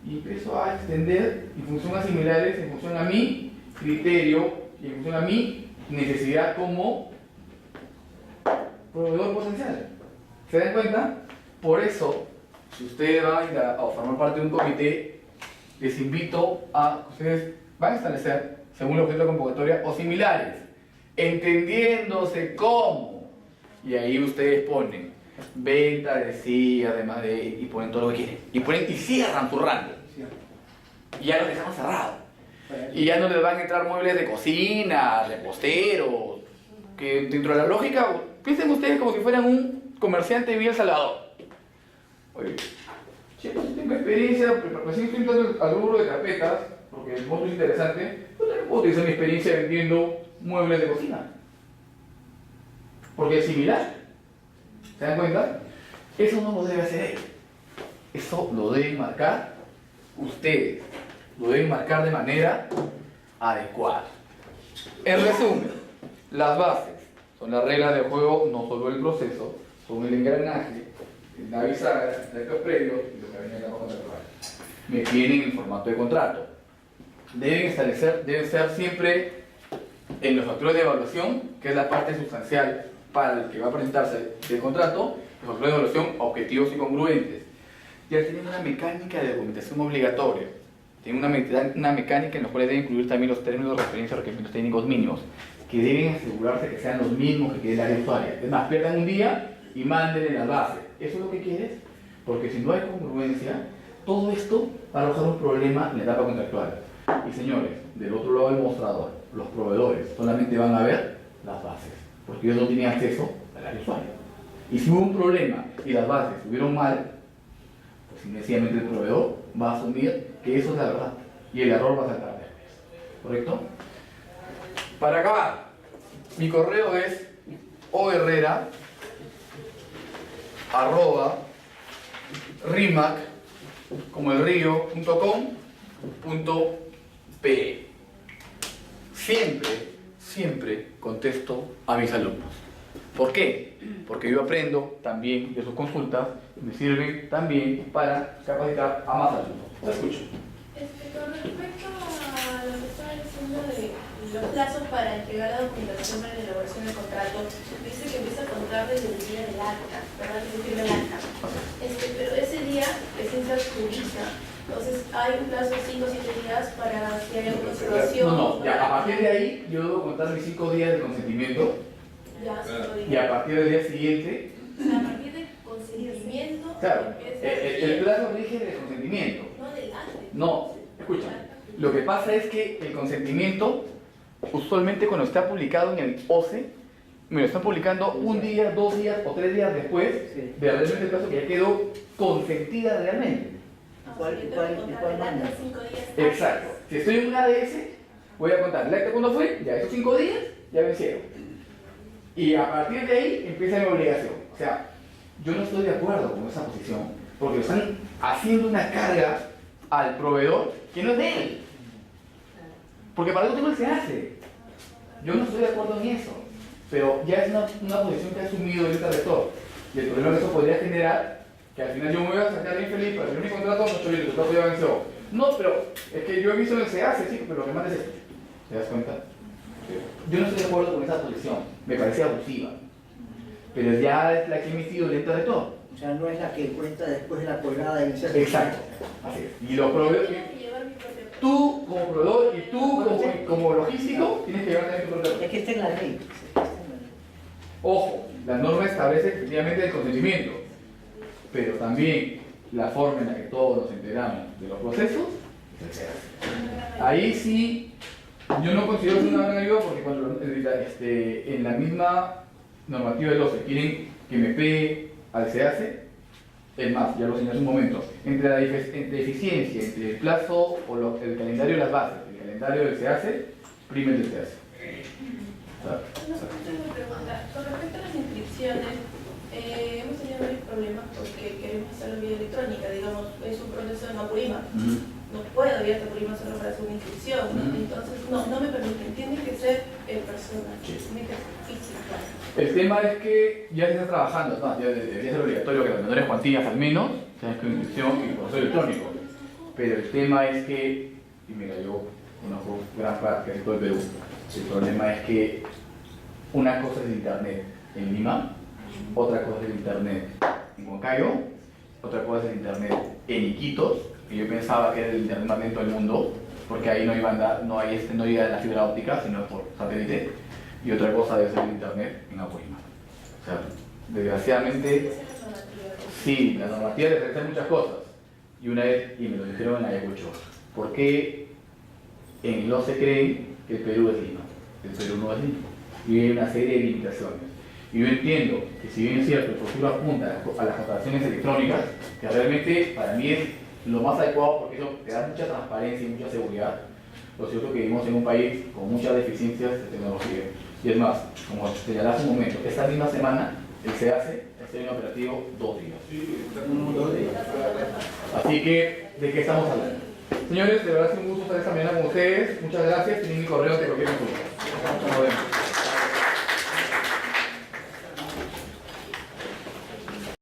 A: Y empiezo a extender en función a similares, en función a mi criterio y en función a mi necesidad como proveedor potencial. ¿Se dan cuenta? Por eso, si ustedes van a formar parte de un comité, les invito a que ustedes van a establecer, según el objeto de la convocatoria, o similares, entendiéndose cómo. Y ahí ustedes ponen venta de sillas, de madera, y ponen todo lo que quieren. Y ponen y cierran tu rango. Y ya lo dejamos cerrado. Y ya no les van a entrar muebles de cocina, reposteros, que dentro de la lógica, piensen ustedes como si fueran un comerciante de Villa El Salvador. Oye, chicos, yo tengo experiencia, recién estoy entrando al rubro de carpetas, porque el monto es interesante, yo también puedo utilizar mi experiencia vendiendo muebles de cocina. Porque es similar. ¿Se dan cuenta? Eso no lo debe hacer él. Eso lo deben marcar ustedes. Lo deben marcar de manera adecuada. En resumen, las bases son las reglas del juego, no solo el proceso, son el engranaje, la bisagra, el acto previo y lo que viene acá abajo contractual. Me tienen en formato de contrato. Deben ser siempre en los factores de evaluación, que es la parte sustancial para el que va a presentarse el contrato, los factores de evaluación objetivos y congruentes. Ya tienen una mecánica de documentación obligatoria. Tienen una mecánica en la cual deben incluir también los términos de referencia a requerimientos técnicos mínimos, que deben asegurarse que sean los mismos que quiere el área usuaria. Es más, pierdan un día y manden las bases. ¿Eso es lo que quieres? Porque si no hay congruencia, todo esto va a arrojar un problema en la etapa contractual. Y señores, del otro lado del mostrador, los proveedores solamente van a ver las bases, porque ellos no tienen acceso al área usuaria. Y si hubo un problema y las bases estuvieron mal, pues inmediatamente el proveedor va a asumir que eso es la verdad y el error va a saltar después. ¿Correcto? Para acabar, mi correo es oherrera@rimac, como el río.com.pe. Siempre contesto a mis alumnos. ¿Por qué? Porque yo aprendo también de sus consultas, me sirven también para capacitar a más alumnos. Te escucho.
E: Con respecto a lo que estaba diciendo de los plazos para entregar la documentación para la elaboración del contrato, dice que empieza a contar desde el día del acta, ¿verdad? Desde el primer acta. Pero ese día recién se adjudica. Entonces hay un plazo de 5 o 7 días para si hay alguna situación.
A: No, ya a partir de ahí yo debo contar mis 5 días de consentimiento.
E: Ya, 5 días.
A: Y a partir del día siguiente.
E: O sea, a partir del consentimiento.
A: Claro,
E: empieza
A: el plazo rige del consentimiento.
E: No del acta.
A: No, escucha. Lo que pasa es que el consentimiento, usualmente cuando está publicado en el OCE, me lo están publicando un día, 2 días o 3 días después de realmente el plazo que ya quedó consentida realmente.
B: ¿Cuál manda?
A: Exacto. Si estoy en un ADS, voy a contar el acta cuando fue, ya esos 5 días ya vencieron. Y a partir de ahí empieza mi obligación. O sea, yo no estoy de acuerdo con esa posición, porque están haciendo una carga al proveedor que no es de él. Porque para algo se hace. Yo no estoy de acuerdo en eso, pero ya es una posición que ha asumido el rector. Y el problema que eso podría generar, que al final yo me voy a sacar bien feliz para hacer mi contrato, no estoy bien, el contrato ya venció. No, pero es que yo he visto en el SEACE, sí, pero lo que manda es esto. ¿Te das cuenta? Yo no estoy de acuerdo con esa posición, me parece abusiva. Pero ya es la que he emitido el ente rector.
B: O sea, no es la que cuenta después de la colgada inicial.
A: Exacto. Así es. Y los proveedores, tú como proveedor y tú como logístico tienes que llevar también tu propio.
B: Es que está en la ley.
A: Ojo, la norma establece efectivamente el consentimiento, pero también la forma en la que todos nos enteramos de los procesos es el que se hace. Ahí sí, yo no considero que es una gran ayuda porque cuando en la misma normativa del OCE quieren que me pegue al se hace, es más, ya lo señalé hace un momento, entre la eficiencia, entre el plazo o el calendario de las bases, el calendario del se hace, prime el del se hace.
E: Una pregunta. Con respecto a las inscripciones, hemos tenido varios problemas porque queremos hacerlo vía electrónica, digamos, es un proceso de Mapurima. No puedo ir a Mapurima solo para hacer una inscripción, ¿no? Entonces no me permiten, tiene que ser personal, tiene que ser física.
A: El tema es que ya se está trabajando, no, ya debería ser obligatorio que las menores cuantías al menos tengan que inscripción y proceso electrónico. Pero el tema es que, y mira, yo conozco gran parte de todo el Perú, el problema es que una cosa es el internet en Lima, otra cosa es el internet en Huancayo, otra cosa es el internet en Iquitos, que yo pensaba que era el internet más lento del mundo, porque ahí no hay banda, no llega la fibra óptica, sino por satélite, y otra cosa debe ser el internet en Apurímac. O sea, desgraciadamente, sí, la normativa debe hacer muchas cosas, y una vez, y me lo dijeron en Ayacucho, ¿por qué en el OCE creen que el Perú es Lima? El Perú no es Lima, y hay una serie de limitaciones. Y yo entiendo que si bien es cierto, el futuro apunta a las contrataciones electrónicas, que realmente para mí es lo más adecuado porque eso te da mucha transparencia y mucha seguridad, lo cierto es que vivimos en un país con muchas deficiencias de tecnología. Y es más, como señalé hace un momento, esta misma semana el se hace en operativo 2 días.
F: Sí, estamos 2 días.
A: Así que, ¿de qué estamos hablando? Señores, de verdad es un gusto estar esta mañana con ustedes. Muchas gracias. Tienen mi correo de cualquier consulta. Nos vemos.